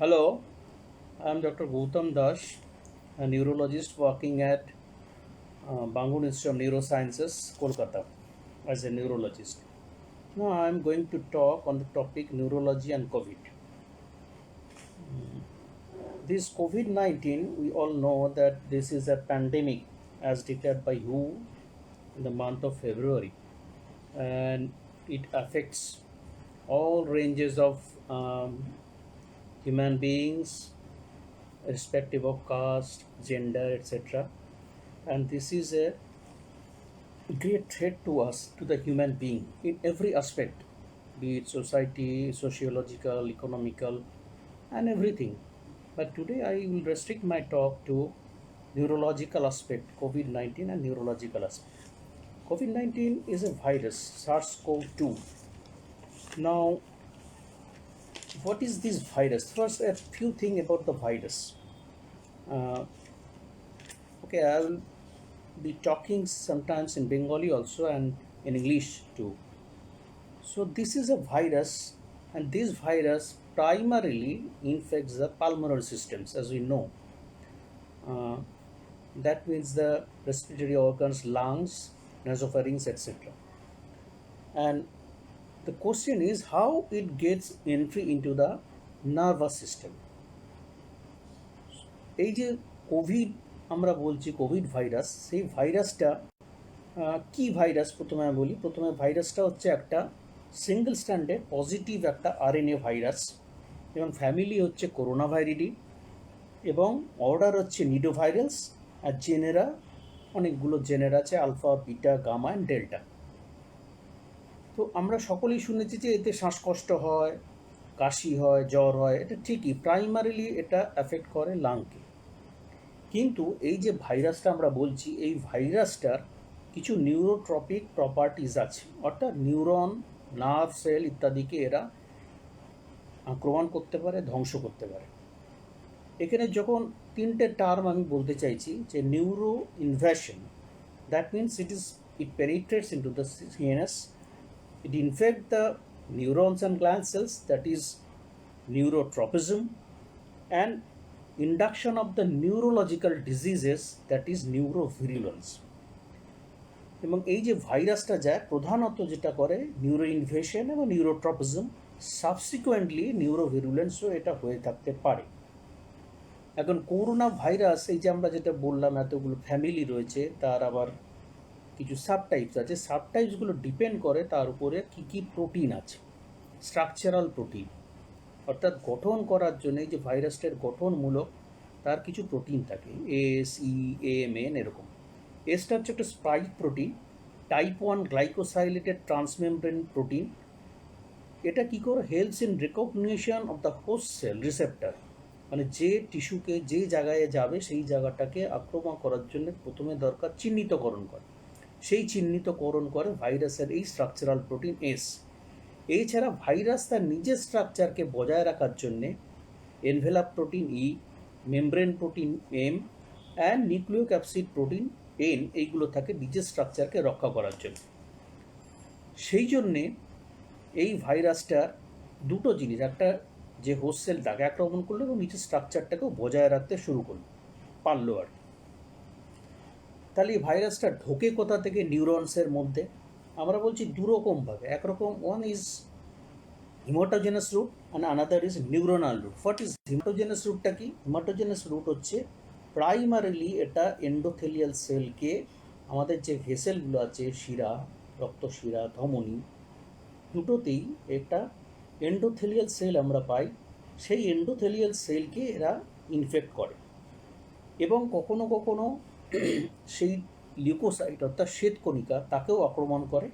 Hello, I am Dr. Gautam Das, a neurologist working at Bangun Institute of Neurosciences, Kolkata, as a neurologist. Now I am going to talk on the topic neurology and COVID. This COVID 19, we all know that this is a pandemic as declared by WHO in the month of February, and it affects all ranges of human beings, irrespective of caste, gender, etc. And this is a great threat to us, to the human being, in every aspect, be it society, sociological, economical, and everything. But today I will restrict my talk to neurological aspect, COVID 19 and neurological aspect. COVID 19 is a virus, SARS CoV 2. Now, what is this virus? First, a few things about the virus. Uh, okay, I will be talking sometimes in Bengali also and in English too. So this is a virus, and this virus primarily infects the pulmonary systems, as we know. Uh, that means the respiratory organs, lungs, nasopharynx, etc. And the question is how it gets entry into the nervous system. এই যে Covid আমরা বলছি Covid virus, সেই ভাইরাসটা কি virus প্রথমে আমি বলি। প্রথমে ভাইরাসটা হচ্ছে একটা সিঙ্গেল স্ট্যান্ডার্ড পজিটিভ একটা আরএনএ ভাইরাস, এবং ফ্যামিলি হচ্ছে করোনা ভাইরিডি, এবং অর্ডার হচ্ছে নিডোভাইরালস, আর জেনেরা অনেকগুলো জেনেরা আছে, alpha, beta, gamma and delta. তো আমরা সকলেই শুনেছি যে এতে শ্বাসকষ্ট হয়, কাশি হয়, জ্বর হয়। এটা ঠিকই, প্রাইমারিলি এটা অ্যাফেক্ট করে লাংকে। কিন্তু এই যে ভাইরাসটা আমরা বলছি, এই ভাইরাসটার কিছু নিউরোট্রপিক প্রপার্টিজ আছে, অর্থাৎ নিউরন, নার্ভ সেল ইত্যাদিকে এরা আক্রমণ করতে পারে, ধ্বংস করতে পারে। এখানে যখন তিনটে টার্ম আমি বলতে চাইছি, যে neuro invasion, that means it penetrates into the CNS, it infects the neurons and glial cells, that is neurotropism, and induction of the neurological diseases, that is neurovirulence. এবং এই যে ভাইরাসটা যায় প্রধানত যেটা করে নিউরো ইনভেশন এবং নিউরোট্রপিজম, সাবসিকুয়েন্টলি নিউরোভিরুলেন্সও এটা হয়ে থাকতে পারে। এখন করোনা ভাইরাস, এই যে আমরা যেটা বললাম এতগুলো ফ্যামিলি রয়েছে, তার আবার কিছু সাবটাইপস আছে। সাবটাইপসগুলো ডিপেন্ড করে তার উপরে কী কী প্রোটিন আছে, স্ট্রাকচারাল প্রোটিন, অর্থাৎ গঠন করার জন্য এই যে ভাইরাসটার গঠনমূলক তার কিছু প্রোটিন থাকে, এস, ই, এম, এন, এরকম। এসটা হচ্ছে একটা spike protein, type 1 glycosylated transmembrane protein. এটা কী করে helps in recognition of the host cell receptor, মানে যে টিস্যুকে যে জায়গায় যাবে সেই জায়গাটাকে আক্রমণ করার জন্য প্রথমে দরকার চিহ্নিতকরণ করে, সেই চিহ্নিতকরণ করে ভাইরাসের এই স্ট্রাকচারাল প্রোটিন এস। এছাড়া ভাইরাস তার নিজের স্ট্রাকচারকে বজায় রাখার জন্যে envelope protein E, membrane protein M and nucleocapsid protein N, এইগুলো থাকে নিজের স্ট্রাকচারকে রক্ষা করার জন্য। সেই জন্যে এই ভাইরাসটার দুটো জিনিস, একটা যে হোস্ট সেল তাকে আক্রমণ করলো এবং নিজের স্ট্রাকচারটাকেও বজায় রাখতে শুরু করলো, পারলো আর কি। তাহলে এই ভাইরাসটা ঢোকে কোথা থেকে? নিউরনসের মধ্যে। আমরা বলছি দুরকমভাবে, একরকম one is haematogenous route and another is neuronal route. What is haematogenous রুটটা কি? হিমাটোজেনাস রুট হচ্ছে প্রাইমারিলি এটা এন্ডোথেলিয়াল সেলকে, আমাদের যে ভেসেলগুলো আছে, শিরা, রক্তশিরা, ধমনী, দুটোতেই একটা এন্ডোথেলিয়াল সেল আমরা পাই, সেই এন্ডোথেলিয়াল সেলকে এরা ইনফেক্ট করে, এবং কখনো কখনো সেই লিউকোসাইট অর্থাৎ শ্বেতকণিকা তাকেও আক্রমণ করে,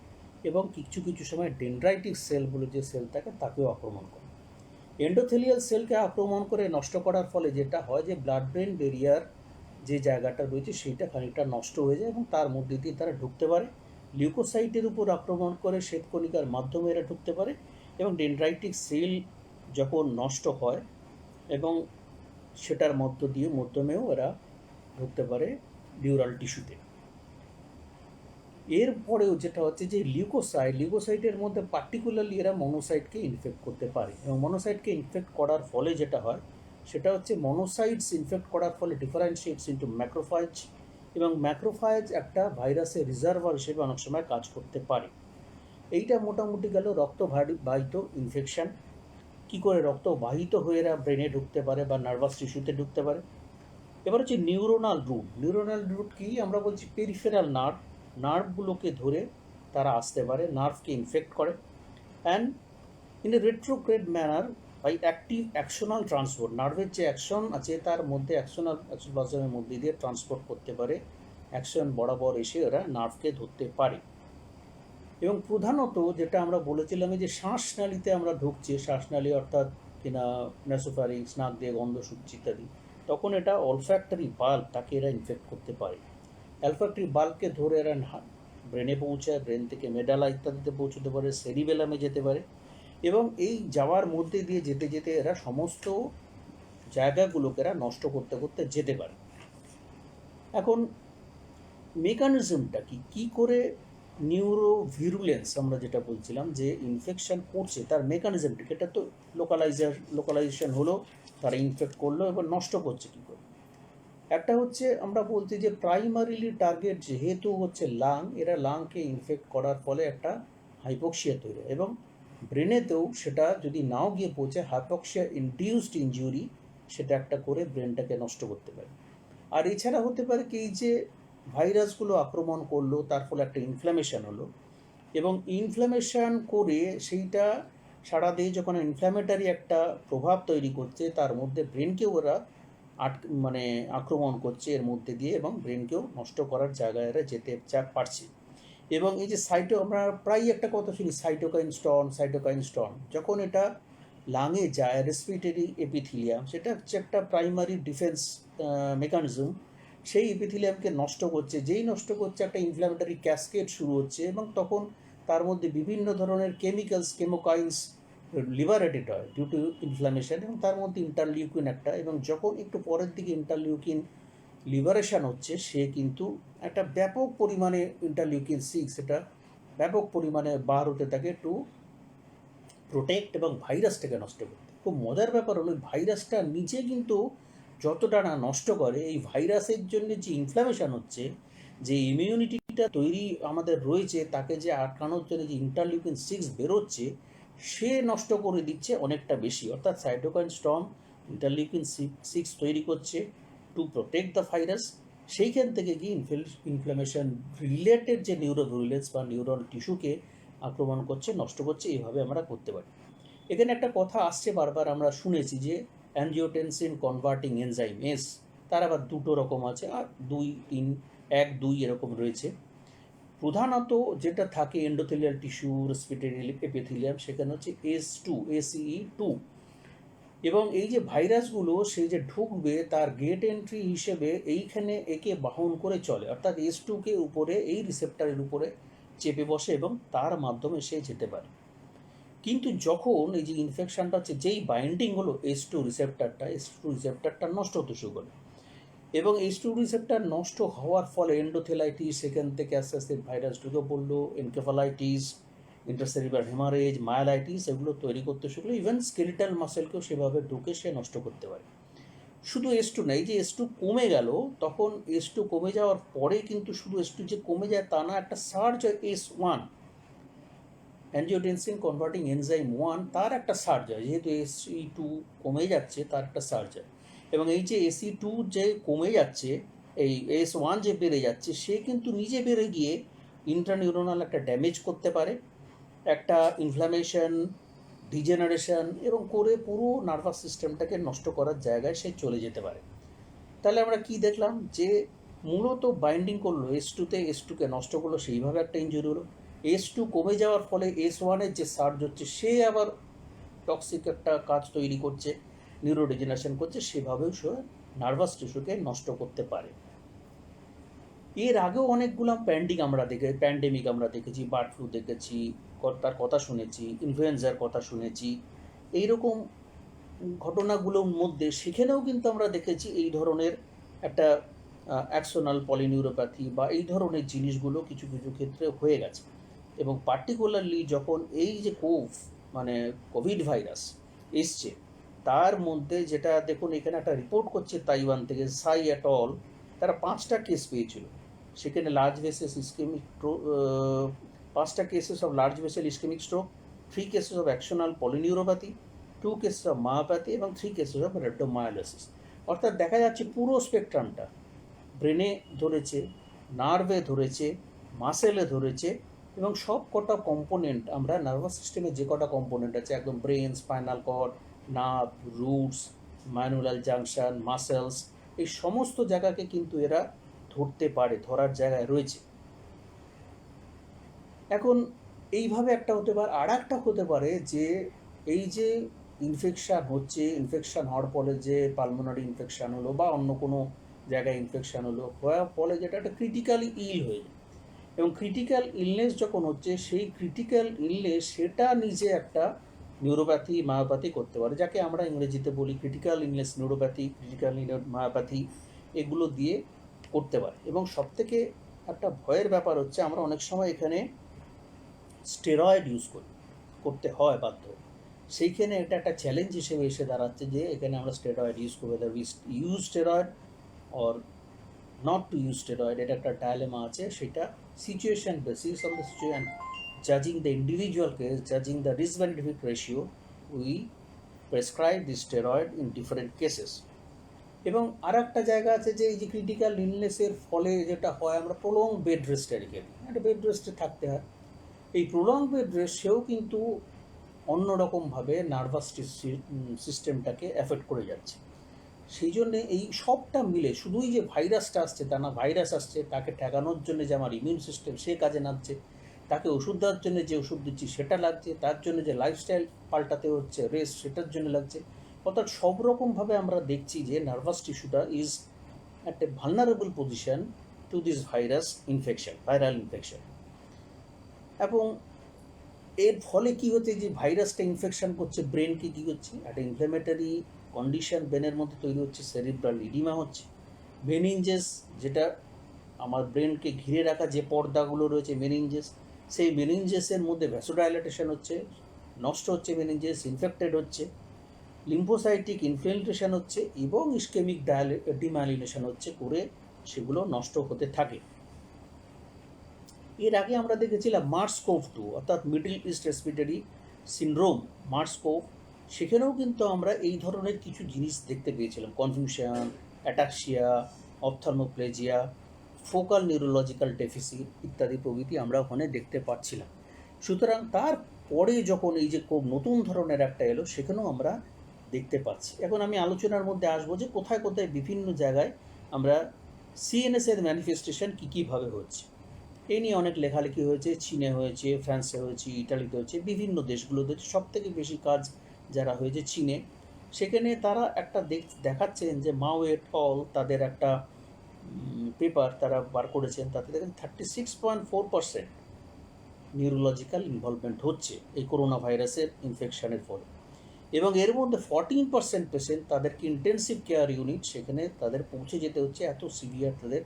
এবং কিছু কিছু সময় ডেনড্রাইটিক সেল বলে যে সেল থাকে তাকেও আক্রমণ করে। এন্ডোথেলিয়াল সেলকে আক্রমণ করে নষ্ট করার ফলে যেটা হয়, যে ব্লাড ব্রেন ব্যারিয়ার যে জায়গাটা রয়েছে সেইটা খানিকটা নষ্ট হয়ে যায়, এবং তার মধ্যে দিয়ে তারা ঢুকতে পারে। লিউকোসাইটের উপর আক্রমণ করে শ্বেতকণিকার মাধ্যমে এরা ঢুকতে পারে, এবং ডেনড্রাইটিক সেল যখন নষ্ট হয় এবং সেটার মাধ্যমেও এরা ঢুকতে পারে ডিউরাল টিস্যুতে। এরপরেও যেটা হচ্ছে যে লিউকোসাইটের মধ্যে পার্টিকুলারলি এরা মনোসাইটকে ইনফেক্ট করতে পারে, এবং মনোসাইটকে ইনফেক্ট করার ফলে যেটা হয়, সেটা হচ্ছে মনোসাইটস ইনফেক্ট করার ফলে ডিফারেন্সিয়েটস ইন্টু ম্যাক্রোফাজ, এবং ম্যাক্রোফাজ একটা ভাইরাসের রিজার্ভার হিসেবে অনেক সময় কাজ করতে পারে। এইটা মোটামুটি গেল রক্তবাহিত ইনফেকশান। কী করে রক্তবাহিত হয়ে এরা ব্রেনে ঢুকতে পারে বা নার্ভাস টিস্যুতে ঢুকতে পারে। এবার হচ্ছে নিউরোনাল রুট। নিউরোনাল রুট কি, আমরা বলছি পেরিফেরাল নার্ভগুলোকে ধরে তারা আসতে পারে, নার্ভকে ইনফেক্ট করে। And in a retrograde manner by active axonal transport, নার্ভের যে অ্যাকশন আছে তার মধ্যে অ্যাকশনাল প্লাজমের মধ্যে দিয়ে ট্রান্সপোর্ট করতে পারে, অ্যাকশন বরাবর এসে এরা নার্ভকে ধরতে পারে। এবং প্রধানত যেটা আমরা বলেছিলাম যে শ্বাসনালীতে আমরা ঢুকছি, শ্বাসনালী অর্থাৎ কিনা নেসোফ্যারিংস, নাক দিয়ে গন্ধ শুকছি ইত্যাদি, তখন এটা অলফ্যাক্টরি বাল্ব, তাকে এরা ইনফেক্ট করতে পারে। অ্যালফ্যাক্টরি বাল্বকে ধরে এরা ব্রেনে পৌঁছায়, ব্রেন থেকে মেডালা ইত্যাদিতে পৌঁছতে পারে, সেরিবেলামে যেতে পারে, এবং এই যাওয়ার মধ্যে দিয়ে যেতে যেতে এরা সমস্ত জায়গাগুলোকে এরা নষ্ট করতে করতে যেতে পারে। এখন মেকানিজমটা কি করে নিউরোভিরুলেন্স আমরা যেটা বলছিলাম যে ইনফেকশন করছে, তার মেকানিজমটা, এটা তো লোকালাইজেশন হলো, তারা ইনফেক্ট করলো এবং নষ্ট করছে কী করে। একটা হচ্ছে আমরা বলছি যে প্রাইমারিলি টার্গেট যেহেতু হচ্ছে লাং, এরা লাংকে ইনফেক্ট করার ফলে একটা হাইপোক্সিয়া তৈরি হয়, এবং ব্রেনেতেও সেটা যদি নাও গিয়ে পৌঁছে হাইপোক্সিয়া ইনডিউসড ইনজুরি, সেটা একটা করে ব্রেনটাকে নষ্ট করতে পারে। আর এছাড়া হতে পারে কি, যে ভাইরাসগুলো আক্রমণ করলো, তার ফলে একটা ইনফ্ল্যামেশন হলো, এবং ইনফ্ল্যামেশন করে সেইটা সারা দেহে যখন ইনফ্ল্যামেটারি একটা প্রভাব তৈরি করছে, তার মধ্যে ব্রেনকেও ওরা আক্রমণ করছে এর মধ্যে দিয়ে, এবং ব্রেনকেও নষ্ট করার জায়গায় এরা যেতে পারছে। এবং এই যে আমরা প্রায় একটা কথা শুনি সাইটোকাইন স্টর্ম, যখন এটা লাঙে যায়, রেসপিরেটরি এপিথিলিয়াম, সেটা হচ্ছে একটা প্রাইমারি ডিফেন্স মেকানিজম, সেই এপিথিলিয়ামকে নষ্ট করছে। যেই নষ্ট করছে, একটা ইনফ্ল্যামেটারি ক্যাসকেড শুরু হচ্ছে, এবং তখন তার মধ্যে বিভিন্ন ধরনের কেমিক্যালস, কেমোকাইন্স লিবারেটেড হয় ডিউ টু ইনফ্ল্যামেশন, এবং তার মধ্যে ইন্টারলিউকিন একটা, এবং যখন একটু পরের দিকে ইন্টারলিউকিন লিবারেশন হচ্ছে, সে কিন্তু একটা ব্যাপক পরিমাণে ইন্টারলিউকিন-6 এটা ব্যাপক পরিমাণে বার হতে থাকে টু প্রোটেক্ট এবং ভাইরাসটাকে নষ্ট করতে। খুব মজার ব্যাপার হলো, ভাইরাসটা নিজে কিন্তু যতটা না নষ্ট করে, এই ভাইরাসের জন্য যে ইনফ্ল্যামেশন হচ্ছে, যে ইমিউনিটিটা তৈরি আমাদের রয়েছে, তাকে যে আটকানোর জন্য যে ইন্টারলিউকিন-6 বেরোচ্ছে, সে নষ্ট করে দিচ্ছে অনেকটা বেশি। অর্থাৎ সাইটোকাইন স্টর্ম ইন্টারলিউকিন-6 তৈরি করছে টু প্রোটেক্ট দ্য ভাইরাস, সেইখান থেকে গিয়ে ইনফ্ল্যামেশন রিলেটেড যে নিউরোভিরুলেন্স বা নিউরন টিস্যুকে আক্রমণ করছে, নষ্ট করছে, এইভাবে আমরা করতে পারি। এখানে একটা কথা আসছে বারবার, আমরা শুনেছি যে অ্যাঞ্জিওটেনসিন কনভার্টিং এনজাইম এস, তার আবার দুটো রকম আছে, আর 2, 3, 1, 2 এরকম রয়েছে। প্রধানত যেটা থাকে এন্ডোথেলিয়াল টিস্যু, রেসপিরেটরি এপিথেলিয়াম, সেখানে হচ্ছে ACE2। এবং এই যে ভাইরাসগুলো সে যে ঢুকবে, তার গেট এন্ট্রি হিসেবে এইখানে একে বাহন করে চলে, অর্থাৎ S2কে উপরে এই রিসেপ্টারের উপরে চেপে বসে, এবং তার মাধ্যমে সে যেতে পারে। কিন্তু যখন এই যে ইনফেকশানটা হচ্ছে, যেই বাইন্ডিং হলো S2 রিসেপ্টারটা নষ্ট হতে শুরু করে, এবং S2 রিসেপ্টার নষ্ট হওয়ার ফলে এন্ডোথেলাইটিস, সেখান থেকে আস্তে আস্তে ভাইরাস ঢুকে পড়লো, এনকেফালাইটিস, ইন্টারসেরিব্রাল হেমারেজ, মায়ালাইটিস, এগুলো তৈরি করতে শুরু করলো। ইভেন স্কেলিটাল মাসেলকেও সেভাবে ঢুকে সে নষ্ট করতে পারে। শুধু S2 না, এই যে S2 কমে গেল, তখন S2 কমে যাওয়ার পরে কিন্তু শুধু S2 যে কমে যায় তা না, একটা সার্জ হয় S1, অ্যাঞ্জিওটেনসিন কনভার্টিং এনজাইম 1, তার একটা সার্জ হয়, যেহেতু SE2 কমে যাচ্ছে, তার একটা সার্জ হয়। এবং এই যে SE2 যে কমে যাচ্ছে, এই S1 যে বেড়ে যাচ্ছে, সে কিন্তু নিজে বেড়ে গিয়ে ইন্ট্রানিউরোনাল একটা ড্যামেজ করতে পারে, একটা ইনফ্ল্যামেশন, ডিজেনারেশন, এবং করে পুরো নার্ভাস সিস্টেমটাকে নষ্ট করার জায়গায় সে চলে যেতে পারে। তাহলে আমরা কি দেখলাম, যে মূলত বাইন্ডিং করলো S2তে, S2কে নষ্ট করলো, সেইভাবে একটা ইনজুরি হলো। S2 কমে যাওয়ার ফলে S1-এর যে সার্জ হচ্ছে, সে আবার টক্সিক একটা কাজ তৈরি করছে, নিউরোডিজেনারেশন করছে, সেভাবেও সে নার্ভাস টিস্যুকে নষ্ট করতে পারে। এর আগেও অনেকগুলো প্যান্ডেমিক আমরা দেখেছি, বার্ড ফ্লু দেখেছি, তার কথা শুনেছি, ইনফ্লুয়েঞ্জার কথা শুনেছি। এইরকম ঘটনাগুলোর মধ্যে সেখানেও কিন্তু আমরা দেখেছি এই ধরনের একটা অ্যাকশনাল পলিনিউরোপ্যাথি বা এই ধরনের জিনিসগুলো কিছু কিছু ক্ষেত্রে হয়ে গেছে। এবং পার্টিকুলারলি যখন এই যে কোভিড ভাইরাস এসছে, তার মধ্যে যেটা দেখুন এখানে একটা রিপোর্ট করছে তাইওয়ান থেকে সাই এট অল, তারা 5টা কেস পেয়েছিল। সেখানে লার্জ ভেসেস ইস্কেমিক 5টা cases of large vessel ischaemic stroke, 3 cases of axonal polyneuropathy, 2 cases of myopathy এবং 3 কেসেস অফ রেডোমায়োলাইসিস। অর্থাৎ দেখা যাচ্ছে পুরো স্পেকট্রামটা, ব্রেনে ধরেছে, নার্ভে ধরেছে, মাসেলে ধরেছে, এবং সব কটা কম্পোনেন্ট আমরা নার্ভাস সিস্টেমে যে কটা কম্পোনেন্ট আছে একদম brain, spinal cord, nerve, roots, manual junction, muscles, এই সমস্ত জায়গাকে কিন্তু এরা ধরতে পারে, ধরার জায়গায় রয়েছে। এখন এইভাবে একটা হতে পারে। আর একটা হতে পারে যে এই যে ইনফেকশান হচ্ছে, ইনফেকশান হওয়ার ফলে যে পালমোনারি ইনফেকশান হলো বা অন্য কোনো জায়গায় ইনফেকশান হলো, হওয়ার ফলে যেটা একটা ক্রিটিক্যালি ইল হয়ে যায়, এবং ক্রিটিক্যাল ইলনেস যখন হচ্ছে সেই ক্রিটিক্যাল ইলনেস সেটা নিজে একটা নিউরোপ্যাথি, মায়োপ্যাথি করতে পারে, যাকে আমরা ইংরেজিতে বলি critical illness neuropathy, critical myopathy, এগুলো দিয়ে করতে পারে। এবং সবথেকে একটা ভয়ের ব্যাপার হচ্ছে আমরা অনেক সময় এখানে স্টেরয়েড ইউজ করতে হয় বাধ্য। সেইখানে এটা একটা চ্যালেঞ্জ হিসেবে এসে দাঁড়াচ্ছে যে এখানে আমরা স্টেরয়েড ইউজ করবো, use steroid or not to use steroid, এটা একটা ডায়লেমা আছে। সেটা situation basis on the situation, জাজিং the individual case, জাজিং the risk benefit ratio, we prescribe the steroid in different cases. এবং আর একটা জায়গা আছে যে এই যে ক্রিটিক্যাল ইলনেসের ফলে যেটা হয়, আমরা প্রলং বেড রেস্টে রেখে দিই, একটা বেড রেস্টে থাকতে হয়। এই প্রলং বেড রেস্ট সেও কিন্তু অন্যরকমভাবে নার্ভাস সিস্টেমটাকে এফেক্ট করে যাচ্ছে। সেই জন্যে এই সবটা মিলে, শুধুই যে ভাইরাসটা আসছে তা না, ভাইরাস আসছে তাকে ঠেকানোর জন্য যে আমার ইমিউন সিস্টেম সে কাজে নামছে, তাকে ওষুধ দেওয়ার জন্য যে ওষুধ দিচ্ছি সেটা লাগছে, তার জন্য যে লাইফস্টাইল পাল্টাতে হচ্ছে, রেস্ট, সেটার জন্য লাগছে। অর্থাৎ সব রকমভাবে আমরা দেখছি যে নার্ভাস টিস্যুটা is at a vulnerable position to this virus infection, viral infection. এবং এর ফলে কী হচ্ছে, যে ভাইরাসটা ইনফেকশন করছে ব্রেনকে, কী হচ্ছে, একটা ইনফ্ল্যামেটরি কন্ডিশন ব্রেনের মধ্যে তৈরি হচ্ছে, সেরিব্রাল ইডিমা হচ্ছে, মেনিনজেস, যেটা আমার ব্রেনকে ঘিরে রাখা যে পর্দাগুলো রয়েছে মেনিনজেস, সেই মেনিনজেসের মধ্যে ভ্যাসোডাইলেটেশন হচ্ছে, নষ্ট হচ্ছে মেনিনজেস, ইনফেক্টেড হচ্ছে, লিম্ফোসাইটিক ইনফিল্ট্রেশন হচ্ছে এবং ইস্কেমিক ডিমাইলিনেশন হচ্ছে, করে সেগুলো নষ্ট হতে থাকে। এর আগে আমরা দেখেছিলাম মার্সকোভ-2 অর্থাৎ Middle East respiratory syndrome, MERS CoV, সেখানেও কিন্তু আমরা এই ধরনের কিছু জিনিস দেখতে পেয়েছিলাম, confusion, ataxia, ophthalmoplegia, focal neurological deficit ইত্যাদি প্রভৃতি আমরা ওখানে দেখতে পাচ্ছিলাম। সুতরাং তারপরে যখন এই যে খুব নতুন ধরনের একটা এলো, সেখানেও আমরা দেখতে পাচ্ছি। এখন আমি আলোচনার মধ্যে আসবো যে কোথায় কোথায় বিভিন্ন জায়গায় আমরা সিএনএসের ম্যানিফেস্টেশন কী কীভাবে হচ্ছে। এই নিয়ে অনেক লেখালেখি হয়েছে, চীনে হয়েছে, ফ্রান্সে হয়েছে, ইটালিতে হয়েছে, বিভিন্ন দেশগুলোতে। সব থেকে বেশি কাজ যারা হয়েছে চীনে, সেখানে তারা একটা দেখাচ্ছেন যে মাও এট অল তাদের একটা পেপার তারা বার করেছেন, তাতে দেখেন 36.4% নিউরোলজিক্যাল ইনভলভমেন্ট হচ্ছে এই করোনা ভাইরাসের ইনফেকশনের ফলে। এবং এর মধ্যে 14% পেশেন্ট তাদেরকে ইন্টেন্সিভ কেয়ার ইউনিট, সেখানে তাদের পৌঁছে যেতে হচ্ছে, এত সিভিয়ার তাদের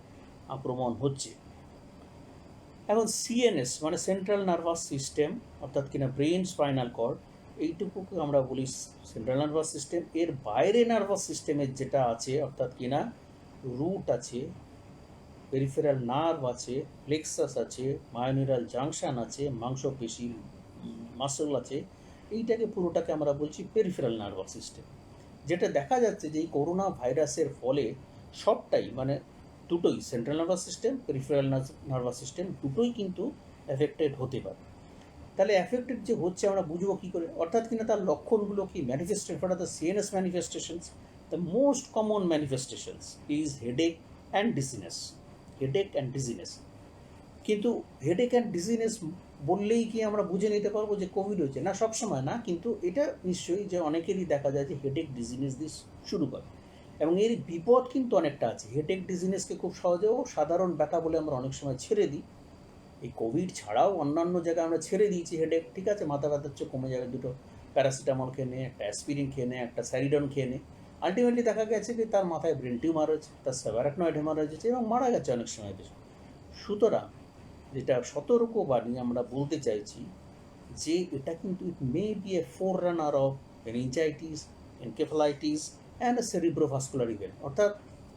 আক্রমণ হচ্ছে। এখন সিএনএস মানে সেন্ট্রাল নার্ভাস সিস্টেম, অর্থাৎ কিনা ব্রেন, স্পাইনাল কর্ড, এইটুকুকে আমরা বলি সেন্ট্রাল নার্ভাস সিস্টেম। এর বাইরে নার্ভাস সিস্টেমের যেটা আছে, অর্থাৎ কিনা রুট আছে, পেরিফেরাল নার্ভ আছে, প্লেক্সাস আছে, মায়োনিউরাল জাংশন আছে, মাংসপেশি, মাসল আছে, এইটাকে পুরোটাকে আমরা বলছি পেরিফেরাল নার্ভাস সিস্টেম। যেটা দেখা যাচ্ছে যে এই করোনা ভাইরাসের ফলে সবটাই, মানে দুটোই, central nervous system, peripheral nervous system, দুটোই কিন্তু এফেক্টেড হতে পারে। তাহলে এফেক্টেড যে হচ্ছে আমরা বুঝবো কী করে, অর্থাৎ কিনা তার লক্ষণগুলো কি, manifestation, what are the CNS manifestations? The most common manifestations is headache and dizziness, headache and dizziness. কিন্তু হেডেক অ্যান্ড ডিজিনেস বললেই কি আমরা বুঝে নিতে পারবো যে কোভিড হয়েছে? না, সবসময় না, কিন্তু এটা নিশ্চয়ই যে অনেকেরই দেখা যায় যে হেডেক ডিজিনেস দিয়ে শুরু করে, এবং এর বিপদ কিন্তু অনেকটা আছে। হেডেক ডিজিনেসকে খুব সহজেও সাধারণ ব্যথা বলে আমরা অনেক সময় ছেড়ে দিই। এই কোভিড ছাড়াও অন্যান্য জায়গায় আমরা ছেড়ে দিয়েছি হেডেক, ঠিক আছে, মাথা ব্যথার চেয়ে কমে যাবে, দুটো প্যারাসিটামল খেয়ে নে, একটা অ্যাসপিরিন খেয়ে নে, একটা স্যারিডন খেয়ে নে। আলটিমেটলি দেখা গেছে যে তার মাথায় ব্রেন টিউমার হয়েছে, তার সাবআরাকনয়েড হেমারেজ হয়েছে এবং মারা গেছে অনেক সময় বেশি। সুতরাং যেটা সতর্কবাণী আমরা বলতে চাইছি যে এটা কিন্তু it may be a forerunner of meningitis, encephalitis and cerebrovascular event. অর্থাৎ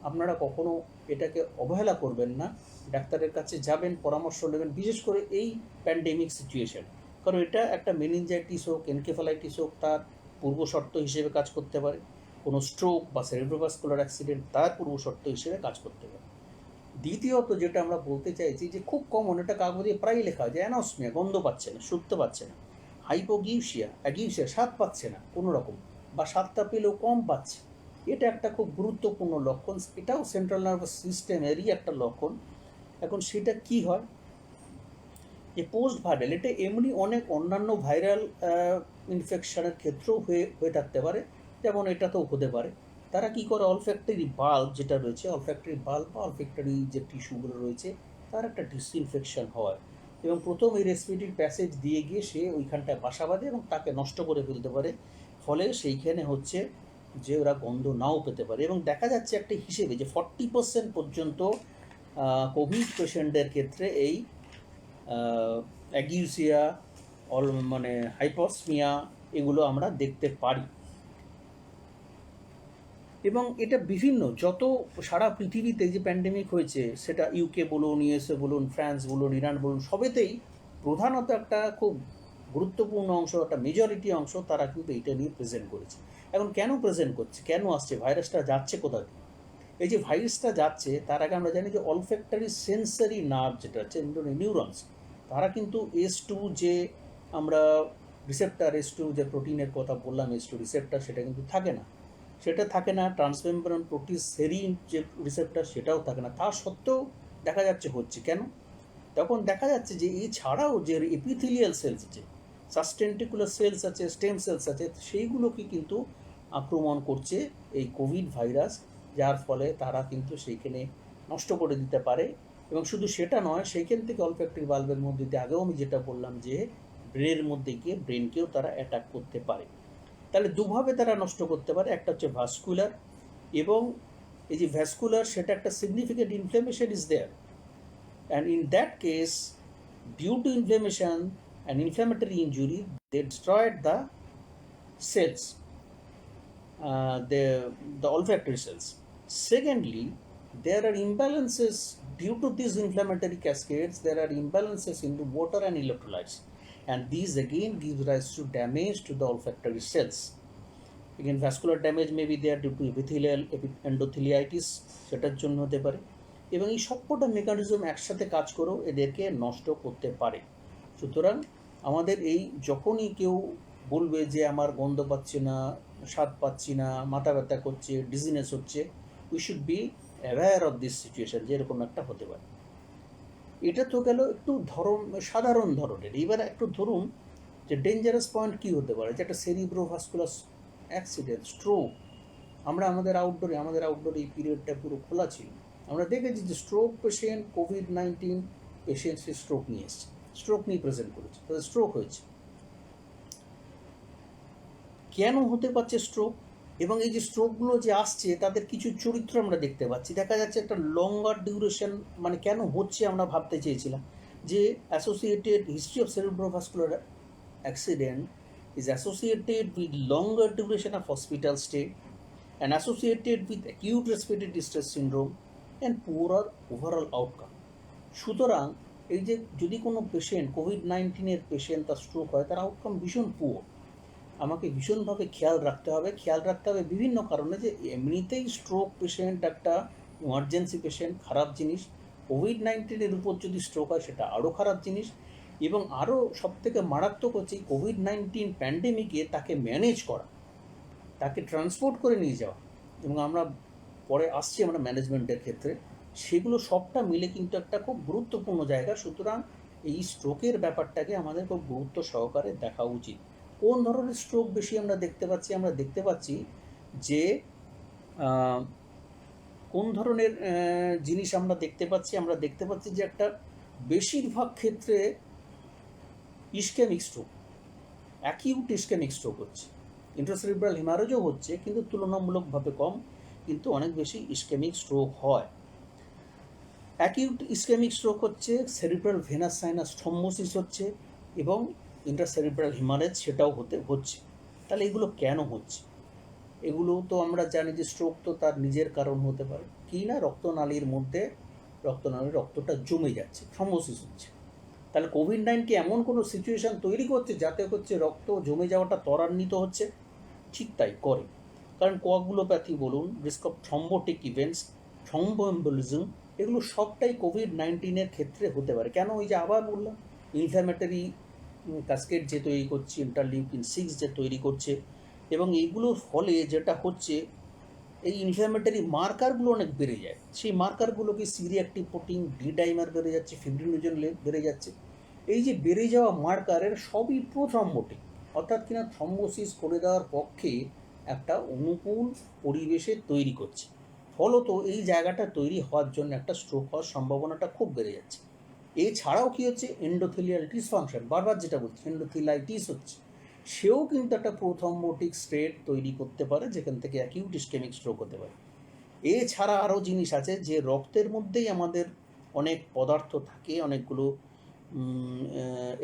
আপনারা কখনো এটাকে অবহেলা করবেন না, ডাক্তারের কাছে যাবেন, পরামর্শ নেবেন, বিশেষ করে এই প্যান্ডেমিক সিচুয়েশন। কারণ এটা একটা মেনিনজাইটিস হোক, এনকেফালাইটিস হোক, তার পূর্বশর্ত হিসেবে কাজ করতে পারে। কোনো স্ট্রোক বা সেরিব্রোভাস্কুলার অ্যাক্সিডেন্ট তার পূর্বশর্ত হিসেবে কাজ করতে পারে। দ্বিতীয়ত যেটা আমরা বলতে চাইছি যে খুব কমন, এটা কাগজে প্রায় লেখা হয় যে অ্যানসমিয়া, গন্ধ পাচ্ছে না, শুকতে পাচ্ছে না। হাইপোগিউসিয়া, অ্যাগিউসিয়া, স্বাদ পাচ্ছে না কোনো রকম, বা স্বাদটা পেলেও কম পাচ্ছে। এটা একটা খুব গুরুত্বপূর্ণ লক্ষণ, এটাও সেন্ট্রাল নার্ভাস সিস্টেমেরই একটা লক্ষণ। এখন সেটা কি হয়, যে পোস্ট ভাইরাল, এটা এমনি অনেক অন্যান্য ভাইরাল ইনফেকশনের ক্ষেত্রেও হয়ে থাকতে পারে, যেমন এটাতেও হতে পারে। তারা কি করে, অলফ্যাক্টরি বাল্ব যেটা রয়েছে, অলফ্যাক্টরি বাল্ব বা অলফ্যাক্টরি যে টিস্যুগুলো রয়েছে, তার একটা ডিসইনফেকশন হয়, এবং প্রথম এই রেসপিরেটরি প্যাসেজ দিয়ে গিয়ে সে ওইখানটায় বাসা বাঁধে এবং তাকে নষ্ট করে ফেলতে পারে। ফলে সেইখানে হচ্ছে যে ওরা গন্ধ নাও পেতে পারে। এবং দেখা যাচ্ছে একটা হিসেবে যে 40% পর্যন্ত কোভিড পেশেন্টদের ক্ষেত্রে এই অ্যাগিউসিয়া, মানে হাইপসমিয়া, এগুলো আমরা দেখতে পারি। এবং এটা বিভিন্ন যত সারা পৃথিবীতে যে প্যান্ডেমিক হয়েছে, সেটা ইউকে বলুন, ইউএসএ বলুন, ফ্রান্স বলুন, ইরান বলুন, সবেতেই প্রধানত একটা খুব গুরুত্বপূর্ণ অংশ, একটা মেজরিটি অংশ তারা কিন্তু এটা নিয়ে প্রেজেন্ট করেছে। এখন কেন প্রেজেন্ট করছে, কেন আসছে, ভাইরাসটা যাচ্ছে কোথা দিয়ে? এই যে ভাইরাসটা যাচ্ছে, তার আগে আমরা জানি যে অলফ্যাক্টরি সেন্সারি নার্ভ যেটা আছে, নিউরনস, তারা কিন্তু S2 যে আমরা রিসেপ্টার, S2 যে প্রোটিনের কথা বললাম, S2 রিসেপ্টার, সেটা কিন্তু থাকে না। সেটা থাকে না। ট্রান্সমেমব্রেন প্রোটিন সেরিন যে রিসেপ্টার, সেটাও থাকে না। তা সত্ত্বেও দেখা যাচ্ছে হচ্ছে কেন? তখন দেখা যাচ্ছে যে এছাড়াও যে এপিথেলিয়াল সেলস আছে, সাসটেন্টিকুলার সেলস আছে, স্টেম সেলস আছে, সেইগুলোকে কিন্তু আক্রমণ করছে এই কোভিড ভাইরাস, যার ফলে তারা কিন্তু সেইখানে নষ্ট করে দিতে পারে। এবং শুধু সেটা নয়, সেইখান থেকে অলফ্যাক্টরি বাল্বের মধ্যে দিয়ে, আগেও আমি যেটা বললাম যে ব্রেনের মধ্যে গিয়ে ব্রেনকেও তারা অ্যাটাক করতে পারে। তাহলে দুভাবে তারা নষ্ট করতে পারে, একটা হচ্ছে ভাস্কুলার, এবং এই যে ভ্যাসকুলার, সেটা একটা significant inflammation is there, and in that case, due to inflammation and inflammatory injury, they destroyed the cells, the olfactory cells. Secondly, there are imbalances due to these inflammatory cascades. There are imbalances in the water and electrolytes, and these again give rise to damage to the olfactory cells. Again, vascular damage may be there due to epithelial endotheliitis, সেটার জন্য হতে পারে। এবং এই সবকটা mechanism একসাথে কাজ করেও এদেরকে নষ্ট করতে পারে। সুতরাং আমাদের এই যখনই কেউ বলবে যে আমার গন্ধ পাচ্ছি না, স্বাদ পাচ্ছি না, মাথা ব্যথা করছে, ডিজিনেস হচ্ছে, we should be aware of this situation, যেরকম একটা হতে পারে। এটা তো গেল একটু সাধারণ ধরনের। এবার একটু ধরুন যে ডেঞ্জারাস পয়েন্ট কী হতে পারে, যে একটা সেরিব্রোভাস্কুলার অ্যাক্সিডেন্ট, স্ট্রোক। আমাদের আউটডোরে এই পিরিয়ডটা পুরো খোলা ছিল। আমরা দেখেছি যে স্ট্রোক পেশেন্ট, COVID-19 পেশেন্ট, সে স্ট্রোক নিয়ে এসছে, স্ট্রোক নিয়ে প্রেজেন্ট করেছে, তাদের স্ট্রোক হয়েছে। কেন হতে পারছে স্ট্রোক? এবং এই যে স্ট্রোকগুলো যে আসছে, তাদের কিছু চরিত্র আমরা দেখতে পাচ্ছি। দেখা যাচ্ছে একটা লঙ্গার ডিউরেশন, মানে কেন হচ্ছে আমরা ভাবতে চেয়েছিলাম যে associated history of সেরিব্রোভাস্কুলার accident is associated with longer duration of hospital stay and associated with acute respiratory distress syndrome and poorer overall outcome. সুতরাং এই যে যদি কোনো পেশেন্ট, COVID-19 পেশেন্ট, তার স্ট্রোক হয়, তার আউটকাম ভীষণ পুয়ার। আমাকে ভীষণভাবে খেয়াল রাখতে হবে বিভিন্ন কারণে, যে এমনিতেই স্ট্রোক পেশেন্ট একটা ইমার্জেন্সি পেশেন্ট, খারাপ জিনিস। COVID-19 উপর যদি স্ট্রোক হয়, সেটা আরও খারাপ জিনিস। এবং আরও সবথেকে মারাত্মক হচ্ছে COVID-19 প্যান্ডেমিকে তাকে ম্যানেজ করা, তাকে ট্রান্সপোর্ট করে নিয়ে যাওয়া, এবং আমরা পরে আসছি আমরা ম্যানেজমেন্টের ক্ষেত্রে, সেগুলো সবটা মিলে কিন্তু একটা খুব গুরুত্বপূর্ণ জায়গা। সুতরাং এই স্ট্রোকের ব্যাপারটাকে আমাদের খুব গুরুত্ব সহকারে দেখা উচিত। কোন ধরনের স্ট্রোক বেশি আমরা দেখতে পাচ্ছি? আমরা দেখতে পাচ্ছি যে কোন ধরনের জিনিস আমরা দেখতে পাচ্ছি যে একটা বেশিরভাগ ক্ষেত্রে ischemic stroke, acute ischemic stroke হচ্ছে। ইন্ট্রাসেরিব্রাল হেমারেজও হচ্ছে, কিন্তু তুলনামূলকভাবে কম, কিন্তু অনেক বেশি ইসকেমিক স্ট্রোক হয়। অ্যাকিউট ইসকেমিক স্ট্রোক হচ্ছে, সেরিব্রাল ভেনাস সাইনাস থ্রম্বোসিস হচ্ছে, এবং ইন্ট্রাসেরিব্রাল হেমারেজ সেটাও হচ্ছে। তাহলে এগুলো কেন হচ্ছে? এগুলো তো আমরা জানি যে স্ট্রোক তো তার নিজের কারণ হতে পারে কি না, রক্তনালীর মধ্যে রক্তটা জমে যাচ্ছে, থ্রম্বোসিস হচ্ছে। তাহলে কোভিড-19 কি এমন কোনো সিচুয়েশান তৈরি করছে যাতে হচ্ছে রক্ত জমে যাওয়াটা ত্বরান্বিত হচ্ছে? ঠিক তাই করে। কারণ কোয়াগুলোপ্যাথি বলুন, risk of thrombotic events, thromboembolism, এগুলো সবটাই কোভিড-19 ক্ষেত্রে হতে পারে। কেন? ওই যে আবার বললাম, ইনফ্ল্যামেটরি কাসকেড যে তৈরি করছে, ইন্টারলিউকিন-6 যে তৈরি করছে, এবং এইগুলোর ফলে যেটা হচ্ছে এই ইনফ্ল্যামেটরি মার্কারগুলো অনেক বেড়ে যায়। সেই মার্কারগুলোকে সিরিয়াক্টিভ প্রোটিন, ডি ডাইমার বেড়ে যাচ্ছে, ফিব্রিনোজেন বেড়ে যাচ্ছে। এই যে বেড়ে যাওয়া মার্কারের সবই প্রোথ্রম্বোটিক, অর্থাৎ কিনা থ্রম্বোসিস করে দেওয়ার পক্ষে একটা অনুকূল পরিবেশে তৈরি করছে। ফলত এই জায়গাটা তৈরি হওয়ার জন্য একটা স্ট্রোক হওয়ার সম্ভাবনাটা খুব বেড়ে যাচ্ছে। এছাড়াও কী হচ্ছে, এন্ডোথেলিয়াল ডিসফাংশন, বারবার যেটা বলছি এন্ডোথেলাইটিস হচ্ছে, সেও কিন্তু একটা প্রোথ্রম্বোটিক স্টেট তৈরি করতে পারে, যেখান থেকে অ্যাকিউট ইসকেমিক স্ট্রোক হতে পারে। এছাড়া আরও জিনিস আছে যে রক্তের মধ্যেই আমাদের অনেক পদার্থ থাকে, অনেকগুলো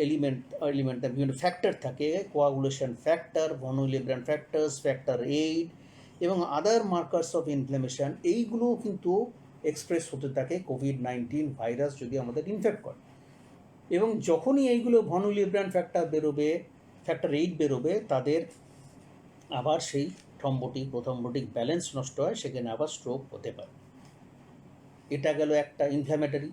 এলিমেন্ট বিভিন্ন ফ্যাক্টর থাকে, কোয়াগুলেশন ফ্যাক্টর, ভনোইলেব্রান ফ্যাক্টরস, ফ্যাক্টর 8 এবং আদার মার্কার্স অফ ইনফ্ল্যামেশন, এইগুলোও কিন্তু এক্সপ্রেস হতে থাকে কোভিড-19 ভাইরাস যদি আমাদের ইনফেক্ট করে। এবং যখনই এইগুলো ভনোইলেব্রান ফ্যাক্টর বেরোবে, ফ্যাক্টর 8 বেরোবে, তাদের আবার সেই প্রোথ্রম্বোটিক ব্যালেন্স নষ্ট হয়, সেখানে আবার স্ট্রোক হতে পারে। এটা গেল একটা ইনফ্ল্যামেটরি।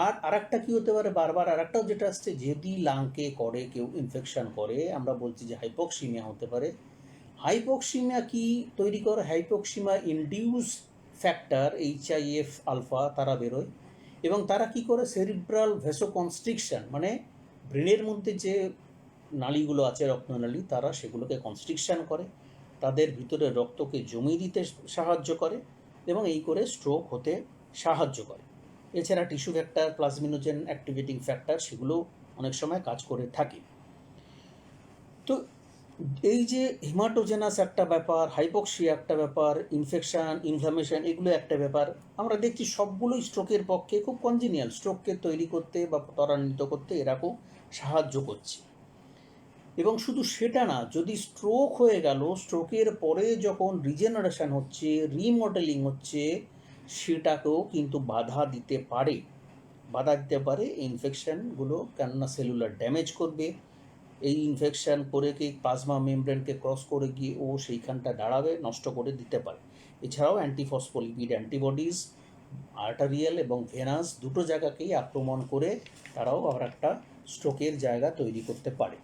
আর আরেকটা কী হতে পারে, বারবার আরেকটাও যেটা আসছে, যদি লাংকে করে কেউ ইনফেকশন করে, আমরা বলছি যে হাইপোক্সিমিয়া হতে পারে। হাইপোক্সিমিয়া কি তৈরি করে? হাইপোক্সিমিয়া ইনডিউস ফ্যাক্টর HIF আলফা তারা বেরোয়, এবং তারা কি করে, সেরিব্রাল ভেসোকনস্ট্রিকশন, মানে ব্রেনের মধ্যে যে নালীগুলো আছে, রক্তনালী, তারা সেগুলোকে কনস্ট্রিকশন করে, তাদের ভিতরে রক্তকে জমিয়ে দিতে সাহায্য করে, এবং এই করে স্ট্রোক হতে সাহায্য করে। এছাড়া tissue factor, plasminogen activating factor, সেগুলো অনেক সময় কাজ করে থাকে। তো এই যে হিমাটোজেনাস একটা ব্যাপার, হাইপক্সিয়া একটা ব্যাপার, ইনফ্লামেশন, এগুলো একটা ব্যাপার, আমরা দেখছি সবগুলোই স্ট্রোকের পক্ষে খুব কনজিনিয়াল, স্ট্রোককে তৈরি করতে বা ত্বরান্বিত করতে এরা খুব সাহায্য করছে। এবং শুধু সেটা না, যদি স্ট্রোক হয়ে গেল, স্ট্রোকের পরে যখন রিজেনারেশন হচ্ছে, রিমডেলিং হচ্ছে, সেটাকেও কিন্তু বাধা দিতে পারে। ইনফেকশানগুলো, কেননা সেলুলার ড্যামেজ করবে। এই ইনফেকশান করে কি প্লাজমা মেমব্রেনকে ক্রস করে গিয়ে ও সেইখানটা দাঁড়াবে, নষ্ট করে দিতে পারে। এছাড়াও অ্যান্টিফসফোলিপিড অ্যান্টিবডিজ আর্টারিয়াল এবং ভেনাস দুটো জায়গাকেই আক্রমণ করে তারাও আবার একটা স্ট্রোকের জায়গা তৈরি করতে পারে।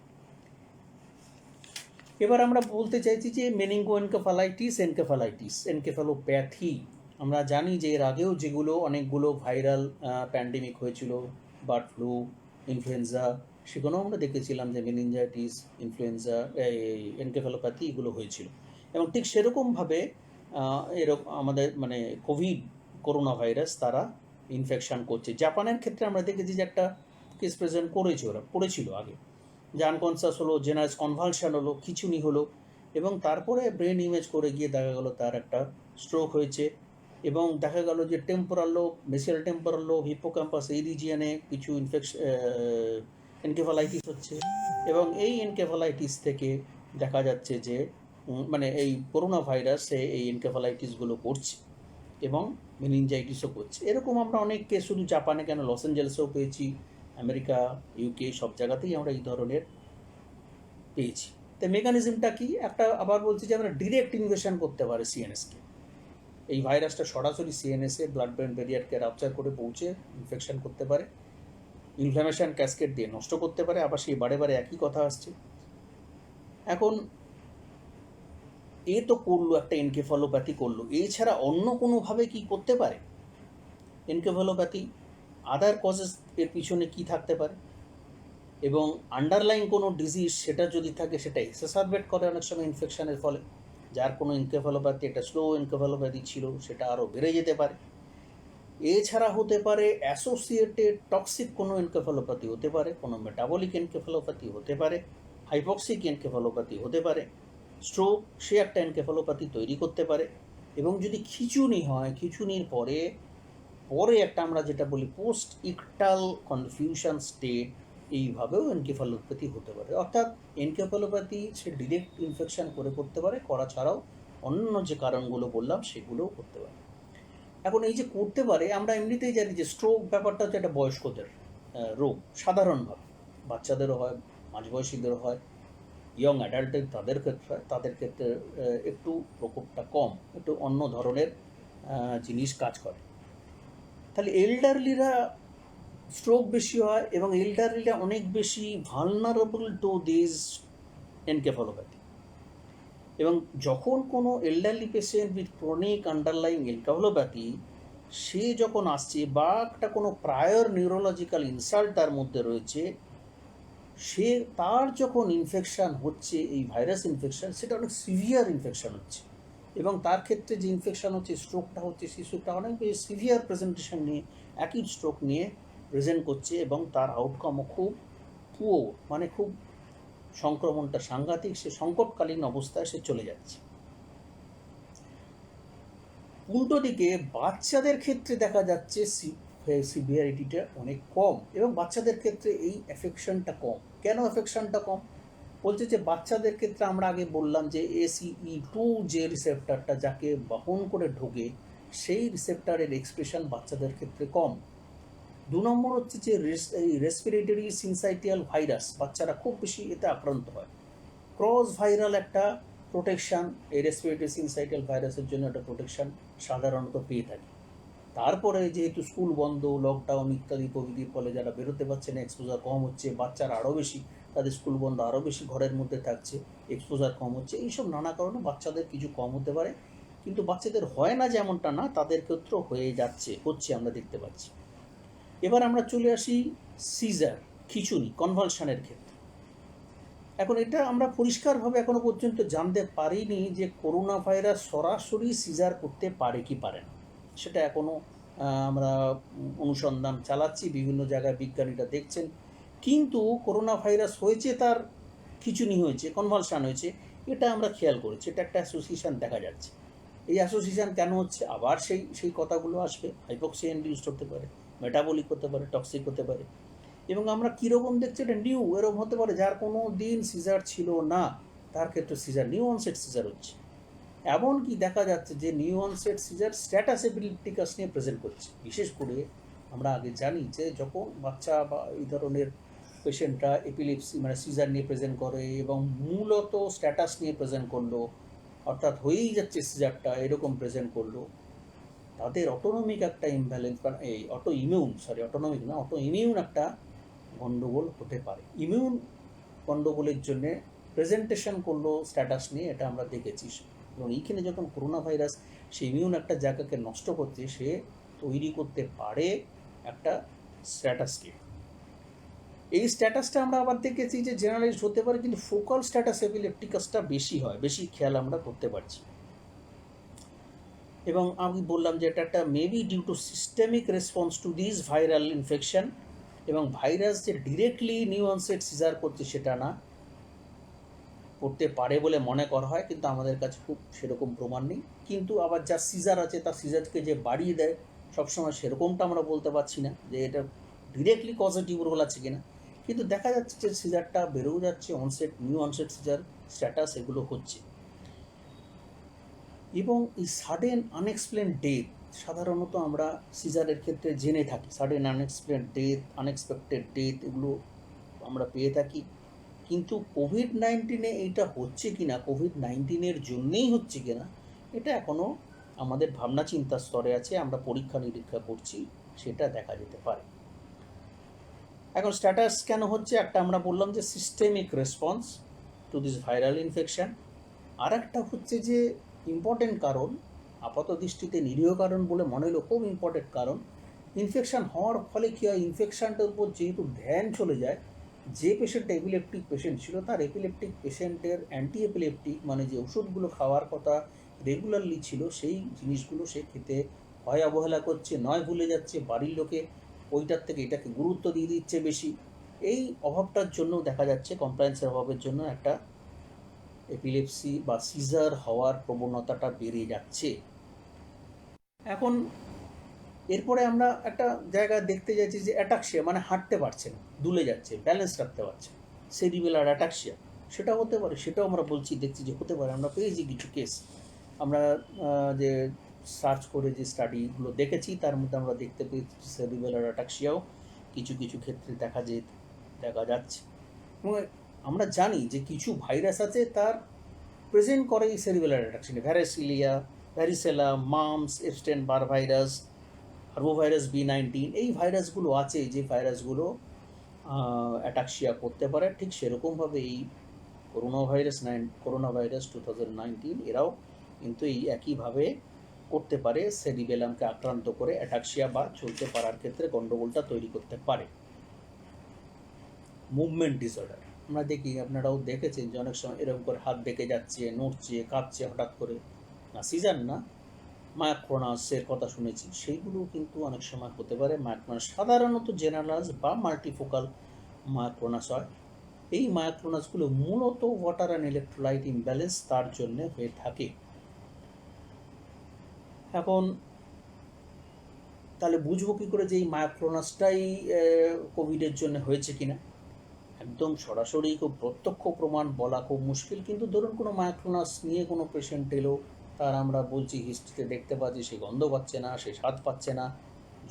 এবার আমরা বলতে চাইছি যে মেনিঙ্গোএনকেফালাইটিস, এনকেফালোপ্যাথি, আমরা জানি যে এর আগেও যেগুলো অনেকগুলো ভাইরাল প্যান্ডেমিক হয়েছিল, বার্ড ফ্লু, ইনফ্লুয়েঞ্জা, সেখানেও আমরা দেখেছিলাম যে মেনিনজাইটিস, ইনফ্লুয়েঞ্জা, এনকেফালোপ্যাথি এগুলো হয়েছিল। এবং ঠিক সেরকমভাবে এরকম আমাদের মানে করোনা ভাইরাস তারা ইনফেকশান করছে। জাপানের ক্ষেত্রে আমরা দেখেছি যে একটা কেস প্রেজেন্ট করেছিল আগে, যে আনকনসাস হলো, জেনারেস কনভালশন হলো, খিঁচুনি হলো, এবং তারপরে ব্রেন ইমেজ করে গিয়ে দেখা গেলো তার একটা স্ট্রোক হয়েছে। এবং দেখা গেল যে temporal lobe, mesial temporal lobe, hippocampus, এই রিজিয়নে কিছু এনকেফালাইটিস হচ্ছে, এবং এই এনকেফালাইটিস থেকে দেখা যাচ্ছে যে মানে এই করোনা ভাইরাসে এই এনকেফালাইটিসগুলো করছে এবং মেনিনজাইটিসও করছে। এরকম আমরা অনেক কেস শুধু জাপানে কেন, লস অ্যাঞ্জেলেসেও পেয়েছি, আমেরিকা, ইউকে, সব জায়গাতেই আমরা এই ধরনের পেয়েছি। তো মেকানিজমটা কি? একটা আবার বলছি যে আমরা ডিরেক্ট ইনভেশন করতে পারি সিএনএসকে। এই ভাইরাসটা সরাসরি সিএনএসে ব্লাড ব্রেন ব্যারিয়ারকে রাপচার করে পৌঁছে ইনফেকশন করতে পারে, ইনফ্ল্যামেশন ক্যাসকেড দিয়ে নষ্ট করতে পারে। আবার সেই বারে একই কথা আসছে। এখন এ তো করলো, একটা এনকেফালোপ্যাথি করলো, এছাড়া অন্য কোনোভাবে কি করতে পারে এনকেফালোপ্যাথি? আদার কজেস এর পিছনে কি থাকতে পারে, এবং আন্ডারলাইন কোনো ডিজিজ সেটা যদি থাকে, সেটা এক্সাসারবেট করে অনেক সময় ইনফেকশনের ফলে। যার কোনো এনকেফালোপ্যাথি, একটা স্লো এনকেফালোপ্যাথি ছিল, সেটা আরও বেড়ে যেতে পারে। এছাড়া হতে পারে অ্যাসোসিয়েটেড টক্সিক কোনো এনকেফালোপ্যাথি হতে পারে, কোনো মেটাবলিক এনকেফালোপ্যাথি হতে পারে, হাইপক্সিক এনকেফালোপ্যাথি হতে পারে, স্ট্রোক সে একটা এনকেফালোপ্যাথি তৈরি করতে পারে। এবং যদি খিঁচুনি হয়, খিঁচুনির পরে একটা আমরা যেটা বলি পোস্ট ইকটাল কনফিউশন স্টেট, এইভাবেও এনকেফালোপ্যাথি হতে পারে। অর্থাৎ এনকেফালোপ্যাথি সে ডিরেক্ট ইনফেকশন করতে পারে, করা ছাড়াও অন্য যে কারণগুলো বললাম সেগুলোও করতে পারে। এখন এই যে করতে পারে, আমরা এমনিতেই জানি যে স্ট্রোক ব্যাপারটা হচ্ছে একটা বয়স্কদের রোগ সাধারণভাবে, বাচ্চাদেরও হয়, মাঝবয়সীদেরও হয়, ইয়ং অ্যাডাল্টের তাদের ক্ষেত্রে একটু প্রকোপটা কম, একটু অন্য ধরনের জিনিস কাজ করে। তাহলে এল্ডারলিরা স্ট্রোক বেশি হয় এবং এল্ডারলিরা অনেক বেশি ভালনারেবল টু দিস এনকেফালোপ্যাথি। এবং যখন কোনো elderly patient with chronic underlying encephalopathy সে যখন আসছে বা একটা কোনো প্রায়র নিউরোলজিক্যাল ইনসাল্ট তার মধ্যে রয়েছে, সে তার যখন ইনফেকশান হচ্ছে, এই ভাইরাস ইনফেকশান, সেটা অনেক সিভিয়ার ইনফেকশান হচ্ছে এবং তার ক্ষেত্রে যে ইনফেকশান হচ্ছে, স্ট্রোকটা হচ্ছে, শিশুটা অনেক বেশি সিভিয়ার প্রেজেন্টেশন নিয়ে, অ্যাকিউট স্ট্রোক নিয়ে প্রেজেন্ট করছে এবং তার আউটকামও খুব পুয়ার, মানে খুব সংক্রমণটা সাংঘাতিক, সে সংকটকালীন অবস্থায় সে চলে যাচ্ছে। উল্টো দিকে বাচ্চাদের ক্ষেত্রে দেখা যাচ্ছে সিভিয়ারিটিটা অনেক কম এবং বাচ্চাদের ক্ষেত্রে এই অ্যাফেকশনটা কম। কেন অ্যাফেকশনটা কম? বলছে যে বাচ্চাদের ক্ষেত্রে আমরা আগে বললাম যে ACE2 যে রিসেপ্টারটা যাকে বহন করে ঢোকে, সেই রিসেপ্টারের এক্সপ্রেশন বাচ্চাদের ক্ষেত্রে কম। 2 নম্বর হচ্ছে যে এই রেসপিরেটরি সিনসাইটিয়াল ভাইরাস, বাচ্চারা খুব বেশি এতে আক্রান্ত হয়। ক্রস ভাইরাল একটা প্রোটেকশান, এই রেসপিরেটরি সিনসাইটিয়াল ভাইরাসের জন্য একটা প্রোটেকশান সাধারণত পেয়ে থাকি। তারপরে যেহেতু স্কুল বন্ধ, লকডাউন ইত্যাদি প্রভৃতির ফলে যারা বেরোতে পারছে না, এক্সপোজার কম হচ্ছে, বাচ্চারা আরও বেশি, তাদের স্কুল বন্ধ, আরও বেশি ঘরের মধ্যে থাকছে, এক্সপোজার কম হচ্ছে, এইসব নানা কারণে বাচ্চাদের কিছু কম হতে পারে। কিন্তু বাচ্চাদের হয় না যেমনটা না, তাদের ক্ষেত্রেও হচ্ছে আমরা দেখতে পাচ্ছি। এবার আমরা চলে আসি সিজার, খিঁচুনি, কনভালশনের ক্ষেত্রে। এখন এটা আমরা পরিষ্কারভাবে এখনো পর্যন্ত জানতে পারিনি যে করোনা ভাইরাস সরাসরি সিজার করতে পারে কি পারে না। সেটা এখনও আমরা অনুসন্ধান চালাচ্ছি, বিভিন্ন জায়গায় বিজ্ঞানীরা দেখছেন। কিন্তু করোনা ভাইরাস হয়েছে, তার খিঁচুনি হয়েছে, কনভালশন হয়েছে, এটা আমরা খেয়াল করেছি, এটা একটা অ্যাসোসিয়েশন দেখা যাচ্ছে। এই অ্যাসোসিয়েশন কেন হচ্ছে? আবার সেই কথাগুলো আসবে, হাইপক্সিয়া ইনডিউসড হতে পারে, মেটাবলিক হতে পারে, টক্সিক হতে পারে। এবং আমরা কীরকম দেখছি, এটা নিউ, এরকম হতে পারে যার কোনো দিন সিজার ছিল না, তার ক্ষেত্রে সিজার, নিউ অনসেট সিজার হচ্ছে। এমনকি দেখা যাচ্ছে যে new onset seizure status epilepticus নিয়ে প্রেজেন্ট করছে। বিশেষ করে আমরা আগে জানি যে যখন বাচ্চা বা এই ধরনের পেশেন্টরা এপিলেপসি মানে সিজার নিয়ে প্রেজেন্ট করে এবং মূলত স্ট্যাটাস নিয়ে প্রেজেন্ট করলো, অর্থাৎ হয়েই যাচ্ছে সিজারটা, এরকম প্রেজেন্ট করলো, তাদের অটোনমিক একটা ইমব্যালেন্স, এই অটো ইমিউন একটা গণ্ডগোল হতে পারে। ইমিউন গণ্ডগোলের জন্যে প্রেজেন্টেশন করলো স্ট্যাটাস নিয়ে, এটা আমরা দেখেছি। এবং এইখানে যখন করোনা ভাইরাস সে ইমিউন একটা জায়গাকে নষ্ট করছে, সে তৈরি করতে পারে একটা স্ট্যাটাসকে। এই স্ট্যাটাসটা আমরা আবার দেখেছি যে জেনারেলাইজড হতে পারে, কিন্তু ফোকাল স্ট্যাটাস এপিলেপটিকাসটা বেশি হয়, বেশি খেয়াল আমরা করতে পারছি। এবং আমি বললাম যে এটা একটা maybe due to systemic response to this viral infection, এবং ভাইরাস যে ডিরেক্টলি নিউ অনসেট সিজার করছে সেটা না, করতে পারে বলে মনে করা হয়, কিন্তু আমাদের কাছে খুব সেরকম প্রমাণ নেই। কিন্তু আবার যা সিজার আছে তার সিজারকে যে বাড়িয়ে দেয় সবসময় সেরকমটা আমরা বলতে পারছি না যে এটা ডিরেক্টলি পজিটিভ রোল আছে কিনা। কিন্তু দেখা যাচ্ছে যে সিজারটা বেড়েও যাচ্ছে, নিউ অনসেট সিজার স্ট্যাটাস এগুলো হচ্ছে। এবং এই সাডেন আনএক্সপ্লেন ডেথ সাধারণত আমরা সিজারের ক্ষেত্রে জেনে থাকি, sudden unexplained death, unexpected death, এগুলো আমরা পেয়ে থাকি। কিন্তু কোভিড-19 এইটা হচ্ছে কিনা, কোভিড-19 জন্যেই হচ্ছে কিনা, এটা এখনও আমাদের ভাবনা চিন্তার স্তরে আছে, আমরা পরীক্ষা নিরীক্ষা করছি, সেটা দেখা যেতে পারে। এখন স্ট্যাটাস কেন হচ্ছে? একটা আমরা বললাম যে systemic response to this viral infection. আর একটা হচ্ছে যে ইম্পর্টেন্ট কারণ, আপাত দৃষ্টিতে নিরীহ কারণ বলে মনে হলো, খুব ইম্পর্টেন্ট কারণ, ইনফেকশান হওয়ার ফলে কী হয়, ইনফেকশানটার উপর যেহেতু ধ্যান চলে যায়, যে পেশেন্ট এপিলেপটিক পেশেন্ট ছিল তার এপিলেপটিক পেশেন্টের অ্যান্টি এপিলেপটিক মানে যে ওষুধগুলো খাওয়ার কথা রেগুলারলি ছিল, সেই জিনিসগুলো সে খেতে হয় অবহেলা করছে, নয় ভুলে যাচ্ছে, বাড়ির লোকে ওইটার থেকে এটাকে গুরুত্ব দিয়ে দিচ্ছে বেশি। এই অভাবটার জন্য দেখা যাচ্ছে, কমপ্লায়েন্সের অভাবের জন্য একটা এপিলেপসি বা সিজার হওয়ার প্রবণতাটা বেড়ে যাচ্ছে। এখন এরপরে আমরা একটা জায়গা দেখতে যাচ্ছি যে অ্যাটাক্সিয়া, মানে হাঁটতে পারছে না, দুলে যাচ্ছে, ব্যালেন্স রাখতে পারছে, সেরিবেলার অ্যাটাক্সিয়া, সেটা হতে পারে, সেটাও আমরা দেখছি যে হতে পারে, আমরা পেয়েছি কিছু কেস। আমরা যে সার্চ করে যে স্টাডিগুলো দেখেছি তার মধ্যে আমরা দেখতে পেয়েছি সেরিবেলার অ্যাটাক্সিয়াও কিছু কিছু ক্ষেত্রে দেখা যাচ্ছে। এবং আমরা জানি যে কিছু ভাইরাস আছে তার প্রেজেন্ট করে এই সেরিবেলার অ্যাটাকশনে, varicella, mumps, Epstein Barr virus, parvovirus B19, এই ভাইরাসগুলো আছে যে ভাইরাসগুলো অ্যাটাক্সিয়া করতে পারে। ঠিক সেরকমভাবে এই করোনা ভাইরাস 2019 এরাও কিন্তু এই একইভাবে করতে পারে, সেরিবেলামকে আক্রান্ত করে অ্যাটাক্সিয়া বা চলতে পারার ক্ষেত্রে গণ্ডগোলটা তৈরি করতে পারে। মুভমেন্ট ডিসঅর্ডার আমরা দেখি, আপনারাও দেখেছেন যে অনেক সময় এরকম করে হাত বেঁকে যাচ্ছে, নড়ছে, কাঁপছে হঠাৎ করে, না সিজার না, মায়োক্রোনাসের কথা শুনেছি, সেইগুলো কিন্তু অনেক সময় হতে পারে। মায়োক্রোনাস সাধারণত জেনারেলাস বা মাল্টিফোকাল মায়োক্রোনাস হয়। এই মায়োক্রোনাসগুলো মূলত ওয়াটার অ্যান্ড ইলেকট্রোলাইট ইমব্যালেন্স তার জন্য হয়ে থাকে। এখন তাহলে বুঝবো কী করে যে এই মায়োক্রোনাসটাই কোভিডের জন্য হয়েছে কিনা? একদম সরাসরি খুব প্রত্যক্ষ প্রমাণ বলা খুব মুশকিল, কিন্তু ধরুন কোনো মায়োক্রোনাস নিয়ে কোনো পেশেন্ট এলো, তার আমরা বলছি হিস্ট্রিতে দেখতে পাচ্ছি সে গন্ধ পাচ্ছে না, সে স্বাদ পাচ্ছে না,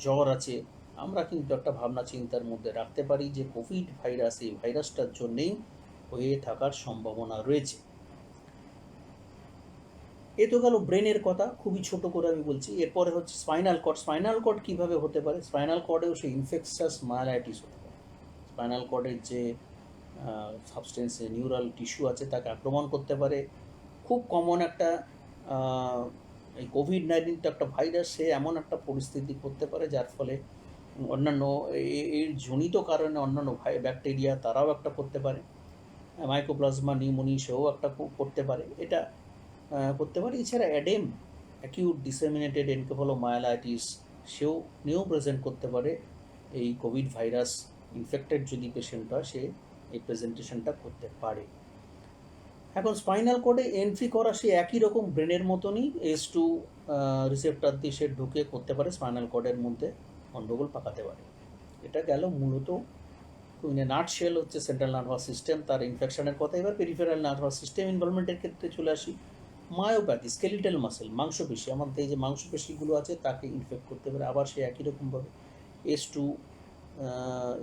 জ্বর আছে, আমরা কিন্তু একটা ভাবনা চিন্তার মধ্যে রাখতে পারি যে কোভিড ভাইরাস এই ভাইরাসটার জন্যেই হয়ে থাকার সম্ভাবনা রয়েছে। এ তো গেল ব্রেনের কথা, খুবই ছোট করে আমি বলছি। এরপরে হচ্ছে স্পাইনাল কর্ড। স্পাইনাল কর্ড কীভাবে হতে পারে? স্পাইনাল কর্ডেও সে ইনফেকশাস মায়ালাইটিস হতে পারে। স্পাইনাল কর্ডের যে সাবস্টেন্সে নিউরাল টিস্যু আছে তাকে আক্রমণ করতে পারে। খুব কমন একটা এই কোভিড-19 তো একটা ভাইরাস, সে এমন একটা পরিস্থিতি করতে পারে যার ফলে অন্যান্য এর জনিত কারণে অন্যান্য ব্যাকটেরিয়া তারাও একটা করতে পারে। মাইকোপ্লাজমা নিউমোনি সেও একটা করতে পারে, এটা করতে পারে। এছাড়া অ্যাডেম, অ্যাকিউট ডিসেমিনেটেড এনকেফালোমায়ালাইটিস, নিয়েও প্রেজেন্ট করতে পারে। এই কোভিড ভাইরাস ইনফেক্টেড যদি পেশেন্ট হয় সে এই প্রেজেন্টেশনটা করতে পারে। এখন স্পাইনাল কর্ডে এন্ট্রি করা সে একই রকম ব্রেনের মতনই S2 রিসেপ্টার দিয়ে সে ঢুকে করতে পারে, স্পাইনাল কর্ডের মধ্যে গণ্ডগোল পাকাতে পারে। এটা গেল মূলত নাটশেল হচ্ছে সেন্ট্রাল নার্ভাস সিস্টেম, তার ইনফেকশনের কথা। এবার পেরিফেরাল নার্ভাস সিস্টেম ইনভলভমেন্টের ক্ষেত্রে চলে আসি। মায়োপ্যাথি, স্কেলিটাল মাসেল, মাংসপেশি, আমাদের এই যে মাংসপেশিগুলো আছে তাকে ইনফেক্ট করতে পারে। আবার সে একই রকমভাবে S2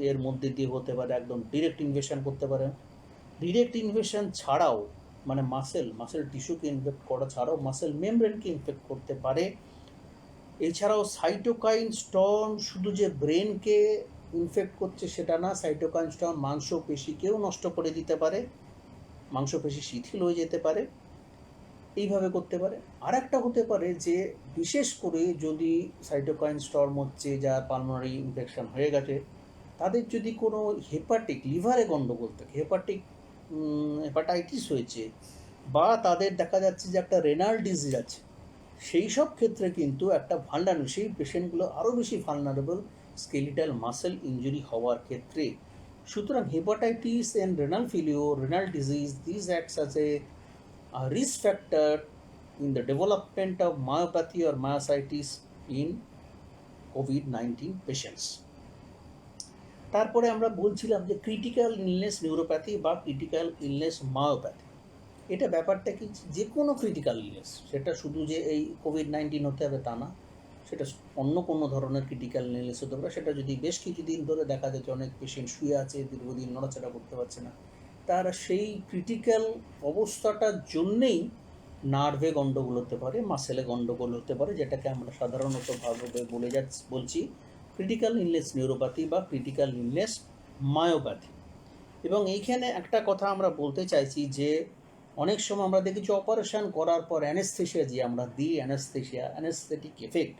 এর মধ্যে দিয়ে হতে পারে, একদম ডিরেক্ট ইনভেশন করতে পারে। ডিরেক্ট ইনভেশন ছাড়াও মানে মাসেল টিস্যুকে ইনফেক্ট করা ছাড়াও মাসেল মেমব্রেনকে ইনফেক্ট করতে পারে। এছাড়াও সাইটোকাইন স্টর্ম শুধু যে ব্রেনকে ইনফেক্ট করছে সেটা না, সাইটোকাইন স্টর্ম মাংসপেশিকেও নষ্ট করে দিতে পারে, মাংসপেশি শিথিল হয়ে যেতে পারে, এইভাবে করতে পারে। আর একটা হতে পারে যে বিশেষ করে যদি সাইটোকাইন স্টর্ম হচ্ছে যার পালমোনারি ইনফেকশন হয়ে গেছে, তাদের যদি কোনো লিভারে গণ্ডগোল থাকে, হেপাটাইটিস হয়েছে, বা তাদের দেখা যাচ্ছে যে একটা রেনাল ডিজিজ আছে, সেই সব ক্ষেত্রে কিন্তু একটা সেই পেশেন্টগুলো আরও বেশি ভালনারেবল স্কেলিটাল মাসেল ইঞ্জুরি হওয়ার ক্ষেত্রে। সুতরাং hepatitis and renal disease, this acts as a risk factor in the development of myopathy or myositis in COVID-19 patients. তারপরে আমরা বলছিলাম যে ক্রিটিক্যাল ইলনেস নিউরোপ্যাথি বা ক্রিটিক্যাল ইলনেস মায়োপ্যাথি। এটা ব্যাপারটা কি, যে কোনো ক্রিটিক্যাল ইলনেস, সেটা শুধু যে এই COVID-19 হতে হবে তা না, সেটা অন্য কোনো ধরনের ক্রিটিক্যাল ইলনেস হতে পারে। সেটা যদি বেশ কিছুদিন ধরে দেখা যাচ্ছে অনেক পেশেন্ট শুয়ে আছে, দীর্ঘদিন নড়াচড়া করতে পারছে না, তার সেই ক্রিটিক্যাল অবস্থাটার জন্যেই নার্ভে গণ্ডগোল হতে পারে, মাসেলে গণ্ডগোল হতে পারে, যেটাকে আমরা সাধারণতভাবে বলছি ক্রিটিক্যাল ইলনেস নিউরোপ্যাথি বা ক্রিটিক্যাল ইলনেস মায়োপ্যাথি। এবং এইখানে একটা কথা আমরা বলতে চাইছি যে অনেক সময় আমরা দেখি যে অপারেশন করার পর অ্যানেস্থেশিয়া যে আমরা দিই, অ্যানেস্থেটিক এফেক্ট,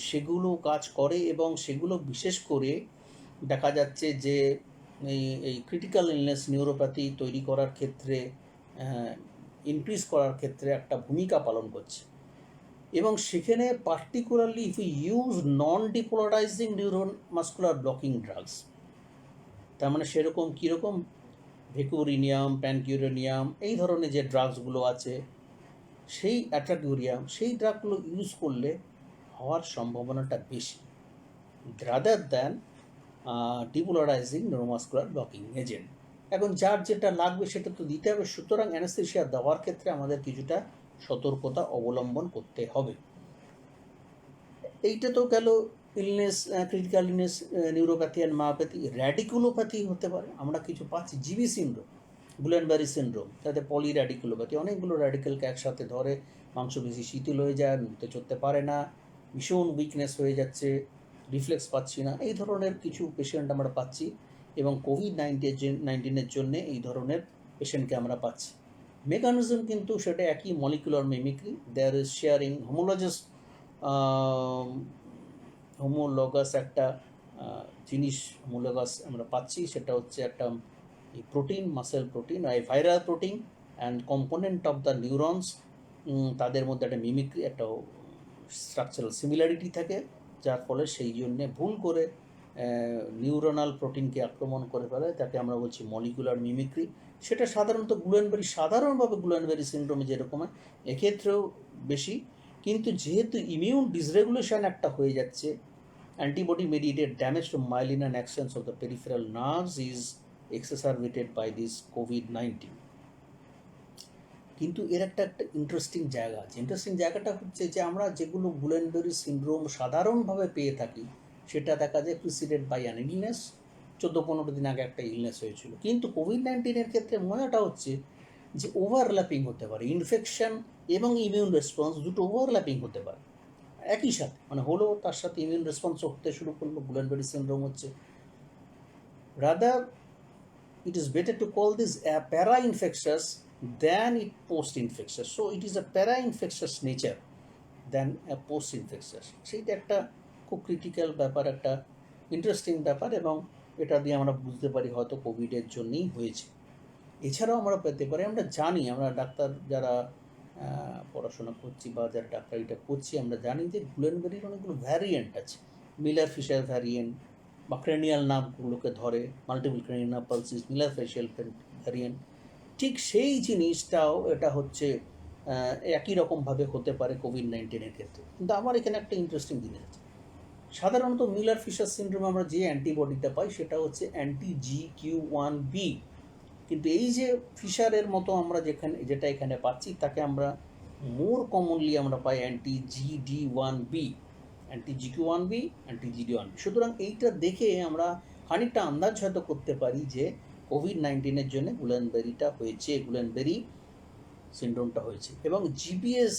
সেগুলো কাজ করে। এবং সেগুলো বিশেষ করে দেখা যাচ্ছে যে এই ক্রিটিক্যাল ইলনেস নিউরোপ্যাথি তৈরি করার ক্ষেত্রে, ইনক্রিজ করার ক্ষেত্রে একটা ভূমিকা পালন করছে। এবং সেখানে particularly if you use non depolarising neuromuscular blocking drugs, তার মানে সেরকম কীরকম ভেকুরিনিয়াম, প্যানকিউরেনিয়াম, এই ধরনের যে ড্রাগসগুলো আছে, সেই অ্যাট্রাকিউরিয়াম, সেই ড্রাগগুলো ইউজ করলে হওয়ার সম্ভাবনাটা বেশি rather than depolarising neuromuscular blocking agent. এখন যার যেটা লাগবে সেটা তো দিতে হবে। সুতরাং অ্যানেস্থেশিয়া দেওয়ার ক্ষেত্রে আমাদের কিছুটা সতর্কতা অবলম্বন করতে হবে। এইটা তো গেল illness, critical illness, neuropathy and myopathy. Radiculopathy হতে পারে, আমরা কিছু পাচ্ছি জিবি সিনড্রোম, গুলেনবারি সিনড্রোম, তাতে পলি র্যাডিকুলোপ্যাথি, অনেকগুলো র্যাডিক্যালকে একসাথে ধরে, মাংসপেশি শিথিল হয়ে যায়, নড়তে চড়তে পারে না, ভীষণ উইকনেস হয়ে যাচ্ছে, রিফ্লেক্স পাচ্ছি না, এই ধরনের কিছু পেশেন্ট আমরা পাচ্ছি। এবং কোভিড-19 জন্যে এই ধরনের পেশেন্টকে আমরা পাচ্ছি। মেকানিজম কিন্তু সেটা একই, molecular mimicry, there is sharing homologous একটা জিনিস, হোমোলগাস আমরা পাচ্ছি, সেটা হচ্ছে একটা protein, muscle protein, viral protein and component of the neurons, তাদের মধ্যে একটা মিমিক্রি, একটা স্ট্রাকচারাল সিমিলারিটি থাকে, যার ফলে সেই জন্যে ভুল করে নিউরনাল প্রোটিনকে আক্রমণ করে ফেলে, তাকে আমরা বলছি মলিকুলার মিমিক্রি। সেটা সাধারণত সাধারণভাবে গুলেনবারি সিনড্রোমে যেরকম হয় এক্ষেত্রেও বেশি, কিন্তু যেহেতু ইমিউন ডিসরেগুলেশন একটা হয়ে যাচ্ছে, antibody mediated damage to myelin and axons of the peripheral nerves is exacerbated by this COVID. কিন্তু এর একটা ইন্টারেস্টিং জায়গা আছে। ইন্টারেস্টিং জায়গাটা হচ্ছে যে আমরা যেগুলো গুলেনবারি সিনড্রোম সাধারণভাবে পেয়ে থাকি, সেটা দেখা যায় প্রিসিডেড বাই অ্যান ইলনেস, 14-15 দিন আগে একটা ইলনেস হয়েছিল। কিন্তু কোভিড-19 ক্ষেত্রে মজাটা হচ্ছে যে ওভারল্যাপিং হতে পারে, ইনফেকশন এবং ইমিউন রেসপন্স দুটো ওভারল্যাপিং হতে পারে একই সাথে, মানে হলো তার সাথে ইমিউন রেসপন্স হতে শুরু করলো, গুলেনবারি সিনড্রোম হচ্ছে। Rather it is better to call this a para-infectious than it post-infectious. So it is a para-infectious nature than a post-infectious. সেইটা একটা খুব ক্রিটিক্যাল ব্যাপার, একটা ইন্টারেস্টিং ব্যাপার, এবং এটা দিয়ে আমরা বুঝতে পারি হয়তো কোভিডের জন্যই হয়েছে। এছাড়াও আমরা পেতে পারি, আমরা জানি, আমরা ডাক্তার যারা পড়াশোনা করছি বা যারা ডাক্তারিটা করছি, আমরা জানি যে গুলেনবারির অনেকগুলো ভ্যারিয়েন্ট আছে, মিলার ফিশার ভ্যারিয়েন্ট, বা ক্রেনিয়াল নার্ভগুলোকে ধরে, multiple cranial nerve palsies, Miller facial variant. ঠিক সেই জিনিসটাও এটা হচ্ছে একই রকমভাবে হতে পারে কোভিড-19 ক্ষেত্রে। কিন্তু আমার এখানে একটা ইন্টারেস্টিং জিনিস আছে। সাধারণত মিলার ফিশার সিনড্রোমে আমরা যে অ্যান্টিবডিটা পাই সেটা হচ্ছে anti-GQ1B, কিন্তু এই যে ফিশারের মতো আমরা যেটা এখানে পাচ্ছি, তাকে আমরা মোর কমনলি আমরা পাই anti-GD1B, anti-GQ1B, anti-GD1B। সুতরাং এইটা দেখে আমরা খানিকটা আন্দাজ হয়তো করতে পারি যে কোভিড-19 জন্য গুলেনবারিটা হয়েছে, গুলেনবারি সিনড্রোমটা হয়েছে। এবং জিবিএস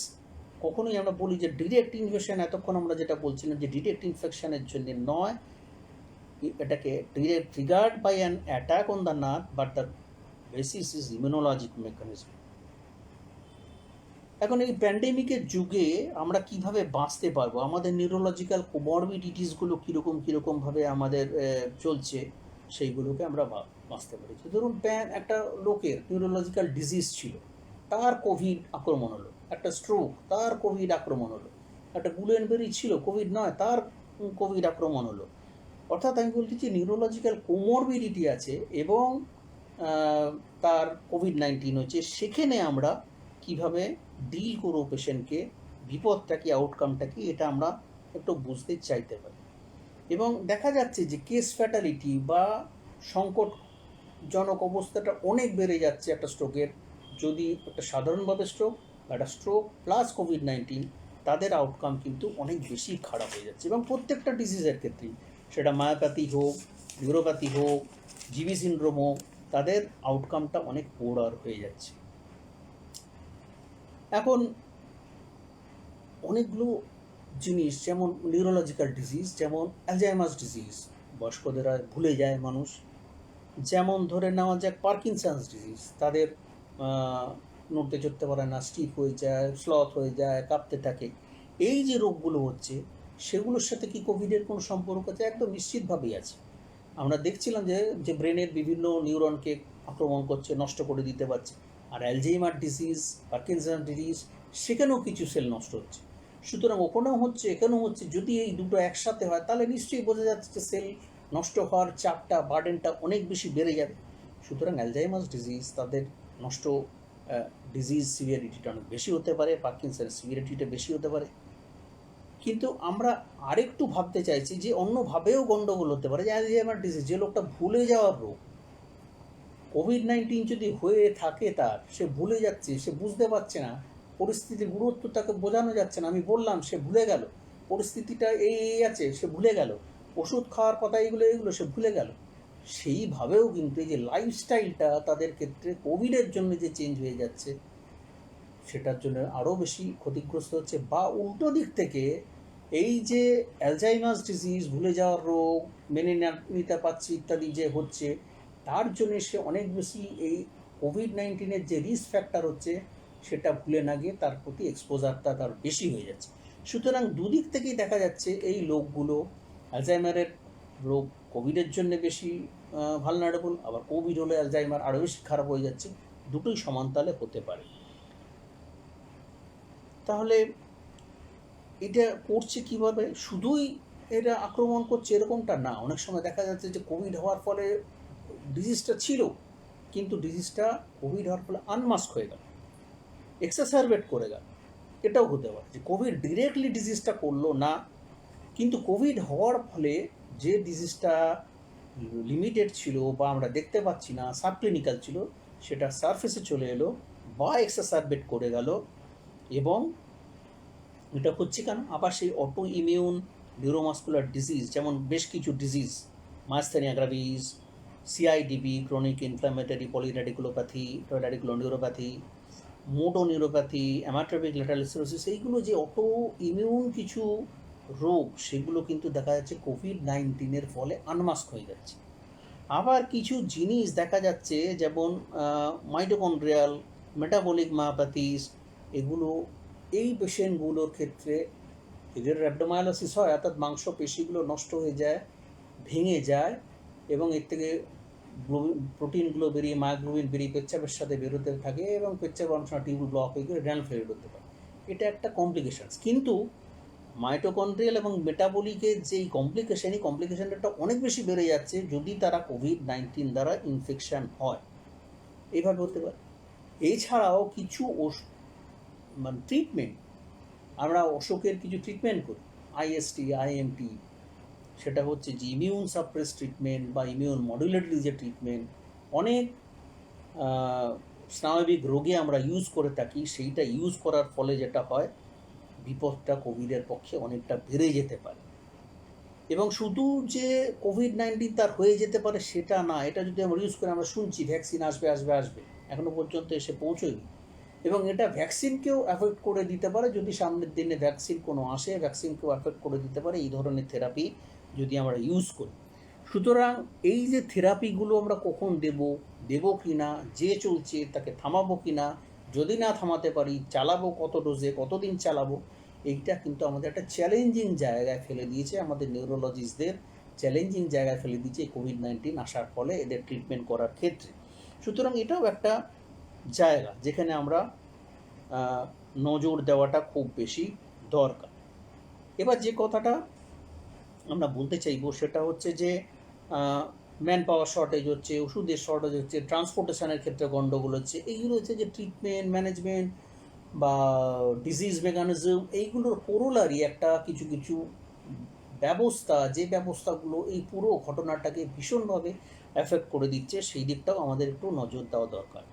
কখনোই আমরা বলি যে ডিরেক্ট ইনফেকশন, এতক্ষণ আমরা যেটা বলছিলাম যে ডিরেক্ট ইনফেকশনের জন্য নয়, এটাকে direct triggered by an attack on the nerve, but the basis is immunologic mechanism. এখন এই প্যান্ডেমিকের যুগে আমরা কিভাবে বাঁচতে পারবো, আমাদের নিউরোলজিক্যাল কোমরবিডিটিসগুলো কীরকমভাবে আমাদের চলছে, সেইগুলোকে আমরা বাঁচতে পারি। ধরুন একটা লোকের নিউরোলজিক্যাল ডিজিজ ছিল, তার কোভিড আক্রমণ হলো, একটা স্ট্রোক, তার কোভিড আক্রমণ হলো, একটা গুলেনবারি ছিল, কোভিড নয়, তার কোভিড আক্রমণ হলো। অর্থাৎ আমি বলতে চাই নিউরোলজিক্যাল কোমরবিডিটি আছে এবং তার কোভিড-19 হচ্ছে, সেখানে আমরা কিভাবে ডিল করবো পেশেন্টকে, বিপদটা কি, আউটকামটা কি, এটা আমরা একটু বুঝতে চাইতে পারি। এবং দেখা যাচ্ছে যে কেস ফ্যাটালিটি বা সংকটজনক অবস্থাটা অনেক বেড়ে যাচ্ছে একটা স্ট্রোকের, যদি একটা সাধারণভাবে স্ট্রোক বা একটা স্ট্রোক প্লাস কোভিড-19, তাদের আউটকাম কিন্তু অনেক বেশি খারাপ হয়ে যাচ্ছে। এবং প্রত্যেকটা ডিজিজের ক্ষেত্রেই, সেটা মায়োপ্যাথি হোক, নিউরোপ্যাথি হোক, জিবি সিনড্রোম হোক, তাদের আউটকামটা অনেক পোরার হয়ে যাচ্ছে। এখন অনেকগুলো জিনিস, যেমন নিউরোলজিক্যাল ডিজিজ, যেমন অ্যালজাইমার্স ডিজিজ, বয়স্কদের ভুলে যায় মানুষ, যেমন ধরে নেওয়া যাক পার্কিনসন্স ডিজিজ, তাদের নড়তে চড়তে পারে না, স্টিফ হয়ে যায়, স্লথ হয়ে যায়, কাঁপতে থাকে। এই যে রোগগুলো হচ্ছে, সেগুলোর সাথে কি কোভিডের কোনো সম্পর্ক আছে? একদম নিশ্চিতভাবেই আছে। আমরা দেখছিলাম যে ব্রেনের বিভিন্ন নিউরনকে আক্রমণ করছে, নষ্ট করে দিতে পারছে। আর অ্যালজাইমার ডিজিজ, পার্কিনসন ডিজিজ, সেখানেও কিছু সেল নষ্ট হচ্ছে। সুতরাং ওখানেও হচ্ছে, এখানেও হচ্ছে। যদি এই দুটো একসাথে হয়, তাহলে নিশ্চয়ই বোঝা যাচ্ছে যে সেল নষ্ট হওয়ার চাপটা, বার্ডেনটা অনেক বেশি বেড়ে যাবে। সুতরাং অ্যালজাইমার্স ডিজিজ, তাদের নষ্ট ডিজিজ সিভিয়ারিটিটা অনেক বেশি হতে পারে, পার্কিনসনের সিভিয়ারিটিটা বেশি হতে পারে। কিন্তু আমরা আরেকটু ভাবতে চাইছি যে অন্যভাবেও গণ্ডগোল হতে পারে, যে অ্যালজাইমার ডিজিজ, যে লোকটা ভুলে যাওয়ার রোগ, কোভিড-19 যদি হয়ে থাকে, তার সে ভুলে যাচ্ছে, সে বুঝতে পারছে না, পরিস্থিতির গুরুত্ব তাকে বোঝানো যাচ্ছে না, আমি বললাম সে ভুলে গেল, পরিস্থিতিটা এই আছে সে ভুলে গেল, ওষুধ খাওয়ার কথা এগুলো সে ভুলে গেল। সেইভাবেও কিন্তু এই যে লাইফস্টাইলটা তাদের ক্ষেত্রে কোভিডের জন্য যে চেঞ্জ হয়ে যাচ্ছে, সেটার জন্য আরও বেশি ক্ষতিগ্রস্ত হচ্ছে। বা উল্টো দিক থেকে এই যে অ্যালজাইমার্স ডিজিজ, ভুলে যাওয়ার রোগ, মেনে নিতে পারছি ইত্যাদি যে হচ্ছে, তার জন্য সে অনেক বেশি এই কোভিড-19 যে রিস্ক ফ্যাক্টর হচ্ছে সেটা ভুলে না গিয়ে তার প্রতি এক্সপোজারটা তার বেশি হয়ে যাচ্ছে। সুতরাং দুদিক থেকেই দেখা যাচ্ছে এই লোকগুলো অ্যালজাইমারের রোগ কোভিডের জন্য বেশি ভালনারেবল, আবার কোভিড হলে অ্যালজাইমার আরও বেশি খারাপ হয়ে যাচ্ছে, দুটোই সমানতালে হতে পারে। তাহলে এটা করছে কীভাবে? শুধুই এরা আক্রমণ করছে এরকমটা না, অনেক সময় দেখা যাচ্ছে যে কোভিড হওয়ার ফলে ডিজিজটা ছিল, কিন্তু ডিজিজটা কোভিড হওয়ার ফলে আনমাস্ক হয়ে গেল, এক্সাসারবেট করে গেল। এটাও হতে পারে যে কোভিড ডিরেক্টলি ডিজিজটা করলো না, কিন্তু কোভিড হওয়ার ফলে যে ডিজিজটা লিমিটেড ছিল বা আমরা দেখতে পাচ্ছি না, সাবক্লিনিক্যাল ছিল, সেটা সারফেসে চলে এলো বা এক্সাসারবেট করে গেল। এবং এটা হচ্ছে কেন? আবার সেই অটো ইমিউন নিউরোমাস্কুলার ডিজিজ, যেমন বেশ কিছু disease, myasthenia gravis, CIDP, chronic inflammatory polyradiculopathy, radiculoneuropathy, motoneuropathy, amyotrophic lateral sclerosis, এইগুলো যে অটো ইমিউন কিছু রোগ, সেগুলো কিন্তু দেখা যাচ্ছে কোভিড-19 ফলে আনমাস্ক হয়ে যাচ্ছে। আবার কিছু জিনিস দেখা যাচ্ছে যেমন মাইটোকন্ড্রিয়াল মেটাবলিক মায়োপ্যাথিস, এগুলো এই পেশেন্টগুলোর ক্ষেত্রে এদের র্যাবডোমায়োলাইসিস হয়, অর্থাৎ মাংসপেশিগুলো নষ্ট হয়ে যায়, ভেঙে যায়, এবং এর থেকে প্রোটিনগুলো বেরিয়ে মায়োগ্লোবিন বেরিয়ে পেচ্ছাপের সাথে বেরোতে থাকে, এবং পেচ্ছাপ অনেক সময় টিউব ব্লক হয়ে গিয়ে রেনাল ফেলিওর হতে পারে। এটা একটা কমপ্লিকেশানস। কিন্তু মাইটোকন্ড্রিয়াল এবং মেটাবলিকের যেই কমপ্লিকেশনটা অনেক বেশি বেড়ে যাচ্ছে যদি তারা কোভিড-19 দ্বারা ইনফেকশান হয়, এইভাবে হতে পারে। এছাড়াও কিছু মানে ট্রিটমেন্ট, আমরা অসুখের কিছু ট্রিটমেন্ট করি, আইএসটি, আইএমটি, সেটা হচ্ছে যে ইমিউন সাপ্রেস ট্রিটমেন্ট বা ইমিউন মডুলেটরি যে ট্রিটমেন্ট, অনেক স্নায়বিক রোগে আমরা ইউজ করে থাকি, সেইটা ইউজ করার ফলে যেটা হয়, বিপদটা কোভিডের পক্ষে অনেকটা বেড়ে যেতে পারে। এবং শুধু যে কোভিড-19 তার হয়ে যেতে পারে সেটা না, এটা যদি আমরা ইউজ করে, আমরা শুনছি ভ্যাকসিন আসবে, এখনও পর্যন্ত এসে পৌঁছয়নি, এবং এটা ভ্যাকসিনকেও অ্যাফেক্ট করে দিতে পারে। যদি সামনের দিনে ভ্যাকসিন কোনো আসে, ভ্যাকসিনকেও অ্যাফেক্ট করে দিতে পারে এই ধরনের থেরাপি যদি আমরা ইউজ করি। সুতরাং এই যে থেরাপিগুলো আমরা কখন দেব কি না, যে চলছে তাকে থামাবো কি না, যদি না থামাতে পারি চালাবো কত ডোজে, কতদিন চালাবো, এইটা কিন্তু আমাদের একটা চ্যালেঞ্জিং জায়গায় ফেলে দিয়েছে, আমাদের নিউরোলজিস্টদের চ্যালেঞ্জিং জায়গায় ফেলে দিয়েছে কোভিড-19 আসার ফলে এদের ট্রিটমেন্ট করার ক্ষেত্রে। সুতরাং এটাও একটা জায়গা যেখানে আমরা নজর দেওয়াটা খুব বেশি দরকার। এবার যে কথাটা আমরা বলতে চাইবো সেটা হচ্ছে যে ম্যান পাওয়ার শর্টেজ হচ্ছে, ওষুধের শর্টেজ হচ্ছে, ট্রান্সপোর্টেশনের ক্ষেত্রে গণ্ডগোল হচ্ছে, এইগুলো হচ্ছে যে ট্রিটমেন্ট, ম্যানেজমেন্ট বা ডিজিজ মেকানিজম, এইগুলোর কোরোলারি একটা কিছু কিছু ব্যবস্থা, যে ব্যবস্থাগুলো এই পুরো ঘটনাটাকে ভীষণভাবে অ্যাফেক্ট করে দিচ্ছে, সেই দিকটাও আমাদের একটু নজর দেওয়া দরকার।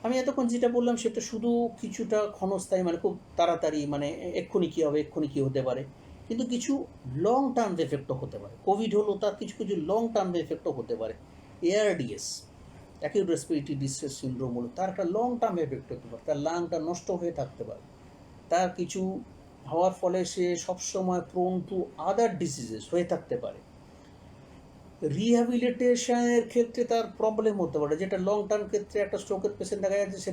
আমি এতক্ষণ যেটা বললাম সেটা শুধু কিছুটা ক্ষণস্থায়ী, মানে খুব তাড়াতাড়ি, মানে এক্ষুনি কী হবে, এক্ষুনি কী হতে পারে, কিন্তু কিছু লং টার্ম এফেক্টও হতে পারে। কোভিড হলো, তার কিছু কিছু লং টার্ম এফেক্টও হতে পারে। ARDS, acute respiratory distress syndrome হলো, তার একটা লং টার্ম এফেক্ট হতে পারে, তার লাংটা নষ্ট হয়ে থাকতে পারে, তার কিছু হওয়ার ফলে সে সবসময় প্রোন টু আদার ডিজিজেস হয়ে থাকতে পারে। রিহ্যাবিলিটেশনের ক্ষেত্রে তার প্রবলেম হতে পারে, যেটা লং টার্ম ক্ষেত্রে একটা স্ট্রোকের পেশেন্ট দেখা যাচ্ছে সে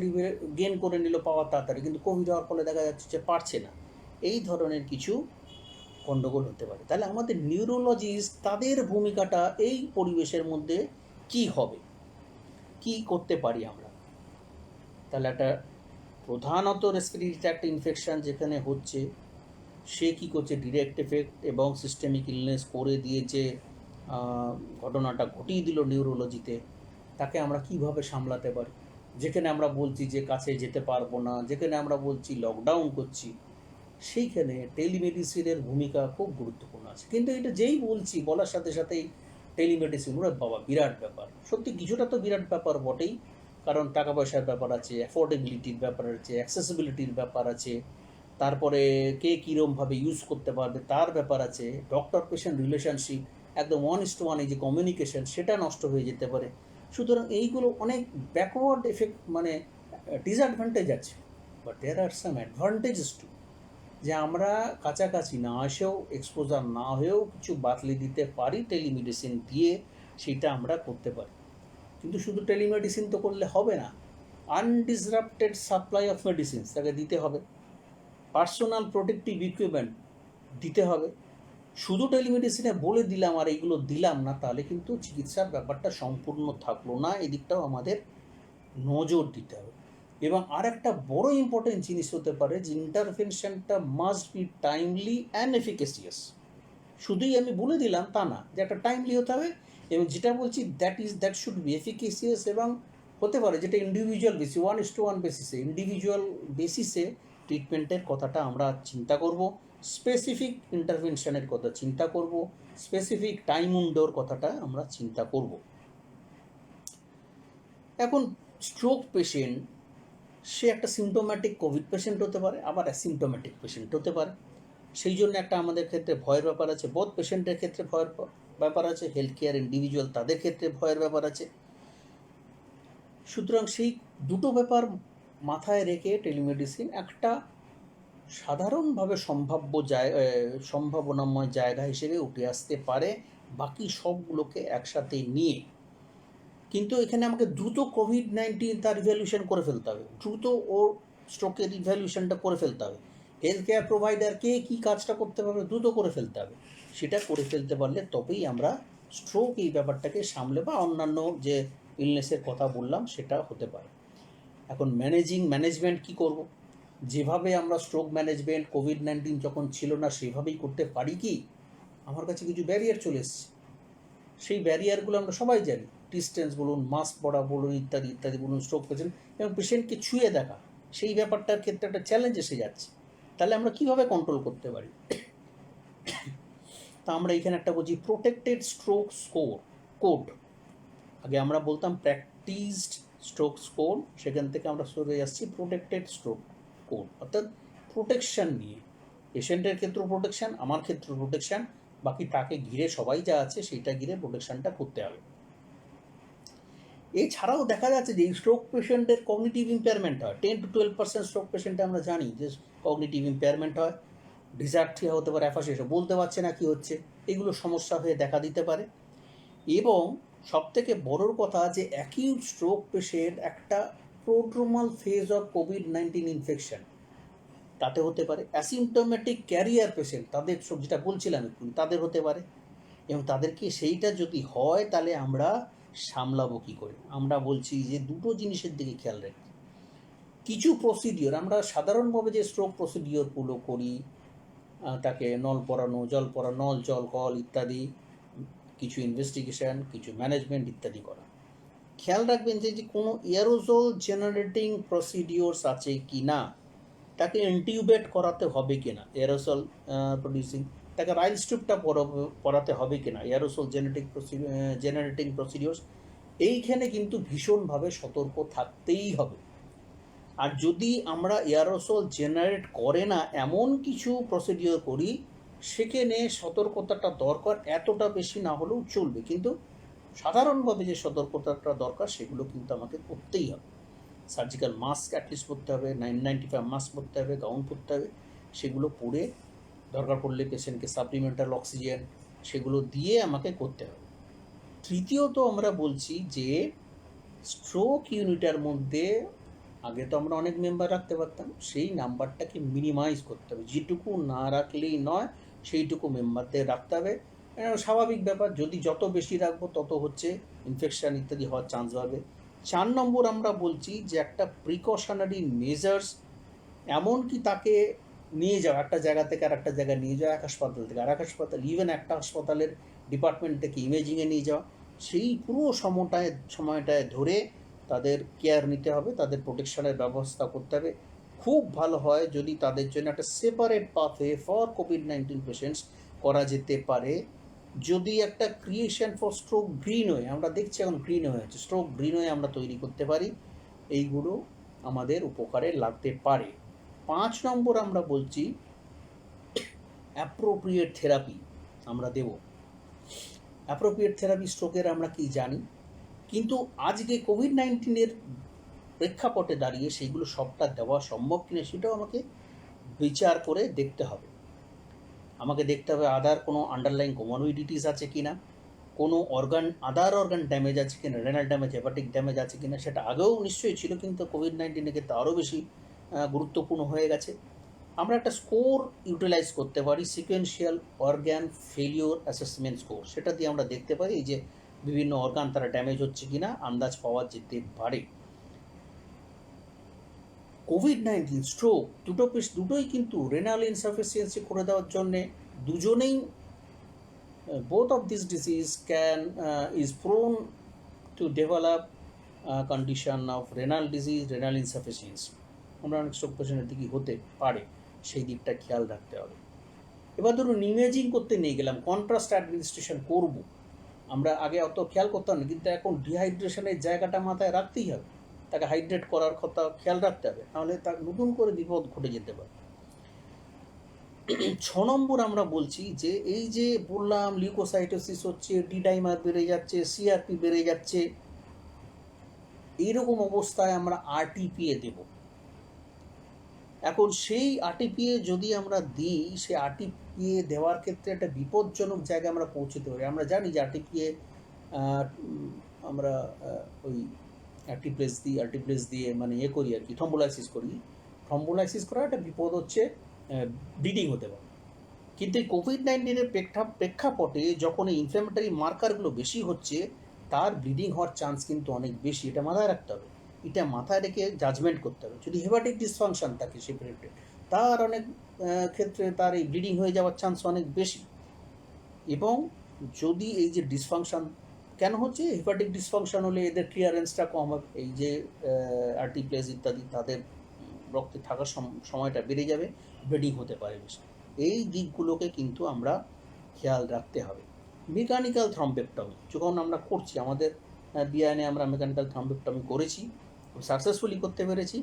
গেন করে নিল পাওয়ার তাড়াতাড়ি, কিন্তু কোভিড হওয়ার ফলে দেখা যাচ্ছে যে পারছে না। এই ধরনের কিছু গণ্ডগোল হতে পারে। তাহলে আমাদের নিউরোলজিস্ট তাদের ভূমিকাটা এই পরিবেশের মধ্যে কি হবে, কি করতে পারি আমরা? তাহলে একটা প্রধানত রেসপিরেটরি ট্র্যাক্ট ইনফেকশান যেখানে হচ্ছে, সে কী করছে, ডিরেক্ট এফেক্ট এবং সিস্টেমিক ইলনেস করে দিয়ে যে ঘটনাটা ঘটিয়ে দিল নিউরোলজিতে, তাকে আমরা কিভাবে সামলাতে পারি? যেখানে আমরা বলছি যে কাছে যেতে পারবো না, যেখানে আমরা বলছি লকডাউন করছি, সেইখানে টেলিমেডিসিনের ভূমিকা খুব গুরুত্বপূর্ণ আছে। কিন্তু এটা যেই বলছি, বলার সাথে সাথেই টেলিমেডিসিন, ওরা বাবা বিরাট ব্যাপার, সত্যি কিছুটা তো বিরাট ব্যাপার বটেই, কারণ টাকা পয়সার ব্যাপার আছে, অ্যাফোর্ডেবিলিটির ব্যাপার আছে, অ্যাক্সেসিবিলিটির ব্যাপার আছে, তারপরে কে কীরমভাবে ইউজ করতে পারবে তার ব্যাপার আছে, ডক্টর পেশেন্ট রিলেশনশিপ একদম 1:1 এই যে কমিউনিকেশন সেটা নষ্ট হয়ে যেতে পারে। সুতরাং এইগুলো অনেক ব্যাকওয়ার্ড এফেক্ট মানে ডিসঅ্যাডভান্টেজ আছে, but there are some advantages too, যে আমরা কাছাকাছি না এসেও এক্সপোজার না হয়েও কিছু বাতলি দিতে পারি টেলিমেডিসিন দিয়ে, সেটা আমরা করতে পারি। কিন্তু শুধু টেলিমেডিসিন তো করলে হবে না, আনডিসরাপ্টেড সাপ্লাই অফ মেডিসিনস তাকে দিতে হবে, পার্সোনাল প্রোটেক্টিভ ইকুইপমেন্ট দিতে হবে। শুধু টেলিমেডিসিনে বলে দিলাম আর এইগুলো দিলাম না, তাহলে কিন্তু চিকিৎসার ব্যাপারটা সম্পূর্ণ থাকলো না, এদিকটাও আমাদের নজর দিতে হবে। এবং আর একটা বড় ইম্পর্টেন্ট জিনিস হতে পারে যে ইন্টারভেনশনটা মাস্ট বি টাইমলি অ্যান্ড এফিকেসিয়াস। শুধুই আমি বলে দিলাম তা না, যে একটা টাইমলি হতে হবে, এবং যেটা বলছি দ্যাট শুড বি এফিকেসিয়াস, এবং হতে পারে যেটা ইন্ডিভিজুয়াল বেসিস 1:1 বেসিসে, ইন্ডিভিজুয়াল বেসিসে ট্রিটমেন্টের কথাটা আমরা চিন্তা করব, স্পেসিফিক ইন্টারভেনশনের কথা চিন্তা করব, স্পেসিফিক টাইম উইন্ডোর কথাটা আমরা চিন্তা করব। এখন স্ট্রোক পেশেন্ট সে একটা সিমটোম্যাটিক কোভিড পেশেন্ট হতে পারে, আবার অ্যাসিমটোম্যাটিক পেশেন্ট হতে পারে। সেই জন্য একটা আমাদের ক্ষেত্রে ভয়ের ব্যাপার আছে, বোথ পেশেন্টের ক্ষেত্রে ভয়ের ব্যাপার আছে, হেলথ কেয়ার ইন্ডিভিজুয়াল তাদের ক্ষেত্রে ভয়ের ব্যাপার আছে। সুতরাং সেই দুটো ব্যাপার মাথায় রেখে টেলিমেডিসিন একটা সাধারণভাবে সম্ভাবনাময় জায়গা হিসেবে উঠে আসতে পারে, বাকি সবগুলোকে একসাথে নিয়ে। কিন্তু এখানে আমাকে দ্রুত কোভিড-19 তার রিভ্যালুয়েশন করে ফেলতে হবে, দ্রুত ওর স্ট্রোকের রিভ্যালুয়েশনটা করে ফেলতে হবে, হেলথ কেয়ার প্রোভাইডারকে কী কাজটা করতে পারবে দ্রুত করে ফেলতে হবে। সেটা করে ফেলতে পারলে তবেই আমরা স্ট্রোক এই ব্যাপারটাকে সামলে বা অন্যান্য যে ইলনেসের কথা বললাম সেটা হতে পারে। এখন ম্যানেজমেন্ট কি করব? যেভাবে আমরা স্ট্রোক ম্যানেজমেন্ট কোভিড-19 যখন ছিল না সেভাবেই করতে পারি কি? আমার কাছে কিছু ব্যারিয়ার চলে এসছে, সেই ব্যারিয়ারগুলো আমরা সবাই জানি, ডিস্টেন্স বলুন, মাস্ক পরা বলুন, ইত্যাদি ইত্যাদি বলুন, স্ট্রোক পেশেন্ট এবং পেশেন্টকে ছুঁয়ে দেখা, সেই ব্যাপারটার ক্ষেত্রে একটা চ্যালেঞ্জ এসে যাচ্ছে। তাহলে আমরা কীভাবে কন্ট্রোল করতে পারি? তা আমরা এখানে একটা বলছি প্রোটেক্টেড স্ট্রোক স্কোর কোড। আগে আমরা বলতাম প্র্যাকটিসড স্ট্রোক স্কোর, সেখান থেকে আমরা সরে আসছি প্রোটেক্টেড স্ট্রোক কোড, অর্থাৎ প্রোটেকশান নিয়ে, পেশেন্টের ক্ষেত্রেও প্রোটেকশান, আমার ক্ষেত্রেও প্রোটেকশান, বাকি তাকে ঘিরে সবাই যা আছে সেইটা ঘিরে প্রোটেকশানটা করতে হবে। এছাড়াও দেখা যাচ্ছে যে এই স্ট্রোক পেশেন্টের কগনিটিভ ইম্পেয়ারমেন্ট হয়, 10 to 12% স্ট্রোক পেশেন্টে আমরা জানি যে কগনিটিভ ইম্পেয়ারমেন্ট হয়, ডিসআর্থ্রিয়া হতে পারে, অ্যাফাসিয়া, বলতে পারছে না কি হচ্ছে, এগুলো সমস্যা হয়ে দেখা দিতে পারে। এবং সবথেকে বড়র কথা যে অ্যাকিউট স্ট্রোক পেশেন্ট একটা prodromal phase of COVID-19 infection তাতে হতে পারে, অ্যাসিমটোমেটিক ক্যারিয়ার পেশেন্ট তাদের যেটা বলছিলাম একটু তাদের হতে পারে, এবং তাদেরকে সেইটা যদি হয় তাহলে আমরা সামলাবো কী করে? আমরা বলছি যে দুটো জিনিসের দিকে খেয়াল রাখি। কিছু প্রসিডিওর আমরা সাধারণভাবে যে স্ট্রোক প্রসিডিওরগুলো করি, তাকে নল পরানো, জল পরানো, নল জল কল ইত্যাদি, কিছু ইনভেস্টিগেশন, কিছু ম্যানেজমেন্ট ইত্যাদি করা। খেয়াল রাখবেন যে কোনো এয়ারোজল জেনারেটিং প্রসিডিওরস আছে কি না, তাকে ইনটিউবেট করাতে হবে কি না, এয়ারোসল প্রডিউসিং, তাকে রাইলস টিউবটা পরাতে হবে কি না, এয়ারোসল জেনারেটিং প্রসিডিওরস, এইখানে কিন্তু ভীষণভাবে সতর্ক থাকতেই হবে। আর যদি আমরা এয়ারোসল জেনারেট করে না এমন কিছু প্রসিডিওর করি, সেখানে সতর্কতাটা দরকার, এতটা বেশি না হলেও চলবে, কিন্তু সাধারণভাবে যে সতর্কতাটা দরকার সেগুলো কিন্তু আমাকে করতেই হবে। সার্জিক্যাল মাস্ক অ্যাটলিস্ট পরতে হবে, 995 মাস্ক পরতে হবে, গাউন পরতে হবে, সেগুলো পরে দরকার পড়লে পেশেন্টকে সাপ্লিমেন্টাল অক্সিজেন সেগুলো দিয়ে আমাকে করতে হবে। তৃতীয়ত আমরা বলছি যে স্ট্রোক ইউনিটের মধ্যে আগে তো আমরা অনেক মেম্বার রাখতে পারতাম, সেই নাম্বারটাকে মিনিমাইজ করতে হবে, যেটুকু না রাখলেই নয় সেইটুকু মেম্বারদের রাখতে হবে। স্বাভাবিক ব্যাপার, যদি যত বেশি রাখবো তত হচ্ছে ইনফেকশান ইত্যাদি হওয়ার চান্স বাড়বে। 4 নম্বর আমরা বলছি যে একটা প্রিকশনারি মেজার্স, এমনকি তাকে নিয়ে যাওয়া একটা জায়গা থেকে আর একটা জায়গায় নিয়ে যাওয়া, এক হাসপাতাল থেকে আর এক হাসপাতাল, ইভেন একটা হাসপাতালের ডিপার্টমেন্ট থেকে ইমেজিংয়ে নিয়ে যাওয়া, সেই পুরো সময়টায় ধরে তাদের কেয়ার নিতে হবে, তাদের প্রোটেকশনের ব্যবস্থা করতে হবে। খুব ভালো হয় যদি তাদের জন্য একটা সেপারেট পাথওয়ে ফর কোভিড-19 পেশেন্টস করা যেতে পারে। যদি একটা ক্রিয়েশন ফর স্ট্রোক গ্রিনওয়ে, আমরা দেখছি এখন গ্রিনওয়ে হচ্ছে, স্ট্রোক গ্রিনওয়ে আমরা তৈরি করতে পারি, এইগুলো আমাদের উপকারে লাগতে পারে। 5 নম্বর আমরা বলছি অ্যাপ্রোপ্রিয়েট থেরাপি আমরা দেব। অ্যাপ্রোপ্রিয়েট থেরাপি স্ট্রোকের আমরা কি জানি, কিন্তু আজকে কোভিড-19 প্রেক্ষাপটে দাঁড়িয়ে সেইগুলো সবটা দেওয়া সম্ভব কিনা সেটাও আমাকে বিচার করে দেখতে হবে। আমাকে দেখতে হবে আদার কোনো আন্ডারলাইং কোমরবিডিটিস আছে কিনা, কোনো আদার অর্গান ড্যামেজ আছে কিনা, রেনাল ড্যামেজ, হেপাটিক ড্যামেজ আছে কিনা। সেটা আগেও নিশ্চয়ই ছিল, কিন্তু কোভিড-19 ক্ষেত্রে আরও বেশি গুরুত্বপূর্ণ হয়ে গেছে। আমরা একটা স্কোর ইউটিলাইজ করতে পারি, sequential organ failure assessment score. সেটা দিয়ে আমরা দেখতে পারি যে বিভিন্ন অর্গান তারা ড্যামেজ হচ্ছে কিনা আন্দাজ পাওয়া যেতে পারে। কোভিড-19 স্ট্রোক দুটোই কিন্তু রেনাল ইনসাফিসিয়েন্সি করে দেওয়ার জন্যে দুজনেই both of these disease is prone to develop a condition of renal disease, renal insufficiency. আমরা অনেক স্ট্রোক পেশেন্টের দিকে হতে পারে, সেই দিকটা খেয়াল রাখতে হবে। এবার ধরুন ইমেজিং করতে নিয়ে গেলাম, কন্ট্রাস্ট অ্যাডমিনিস্ট্রেশন করব। আমরা আগে অত খেয়াল করতাম না, কিন্তু এখন ডিহাইড্রেশনের জায়গাটা মাথায় রাখতেই হবে, তাকে হাইড্রেট করার কথা খেয়াল রাখতে হবে, নাহলে তার নতুন করে বিপদ ঘটে যেতে পারে। 6 নম্বর আমরা বলছি যে এই যে বললাম লিউকোসাইটোসিস হচ্ছে, ডি ডাইমার বেড়ে যাচ্ছে, সিআরপি বেড়ে যাচ্ছে, এইরকম অবস্থায় আমরা আরটিপিএ দেব। এখন সেই আরটিপিএ যদি আমরা দিই, সেই আরটিপিএ দেওয়ার ক্ষেত্রে একটা বিপজ্জনক জায়গায় আমরা পৌঁছতে পারি। আমরা জানি যে আরটিপিএ আমরা ওই আরটিপ্লেস দিয়ে মানে করি আর কি, থ্রম্বোলাইসিস করি। থ্রম্বোলাইসিস করার একটা বিপদ হচ্ছে ব্লিডিং হতে পারে। কিন্তু এই কোভিড-19 প্রেক্ষাপটে যখন এই ইনফ্ল্যামেটরি মার্কারগুলো বেশি হচ্ছে, তার ব্লিডিং হওয়ার চান্স কিন্তু অনেক বেশি। এটা মাথায় রাখতে হবে, এটা মাথায় রেখে জাজমেন্ট করতে হবে। যদি হেপাটিক ডিসফাংশন থাকে সেই পিরিয়ডে, তার অনেক ক্ষেত্রে তার এই ব্লিডিং হয়ে যাওয়ার চান্স অনেক বেশি। এবং যদি এই যে ডিসফাংশন কেন হচ্ছে, হেপাটিক ডিসফাংশন হলে এদের ক্লিয়ারেন্সটা কম হবে, এই যে আরটিপ্লেস ইত্যাদি তাদের রক্তে থাকার সময়টা বেড়ে যাবে, ব্লিডিং হতে পারে বেশি। এই দিকগুলোকে কিন্তু আমরা খেয়াল রাখতে হবে। মেকানিক্যাল থ্রম্বেক্টমি যখন আমরা করছি, আমাদের বিআইনে আমরা মেকানিক্যাল থ্রম্বেক্টমি করেছি, সাকসেসফুলি করতে পেরেছি,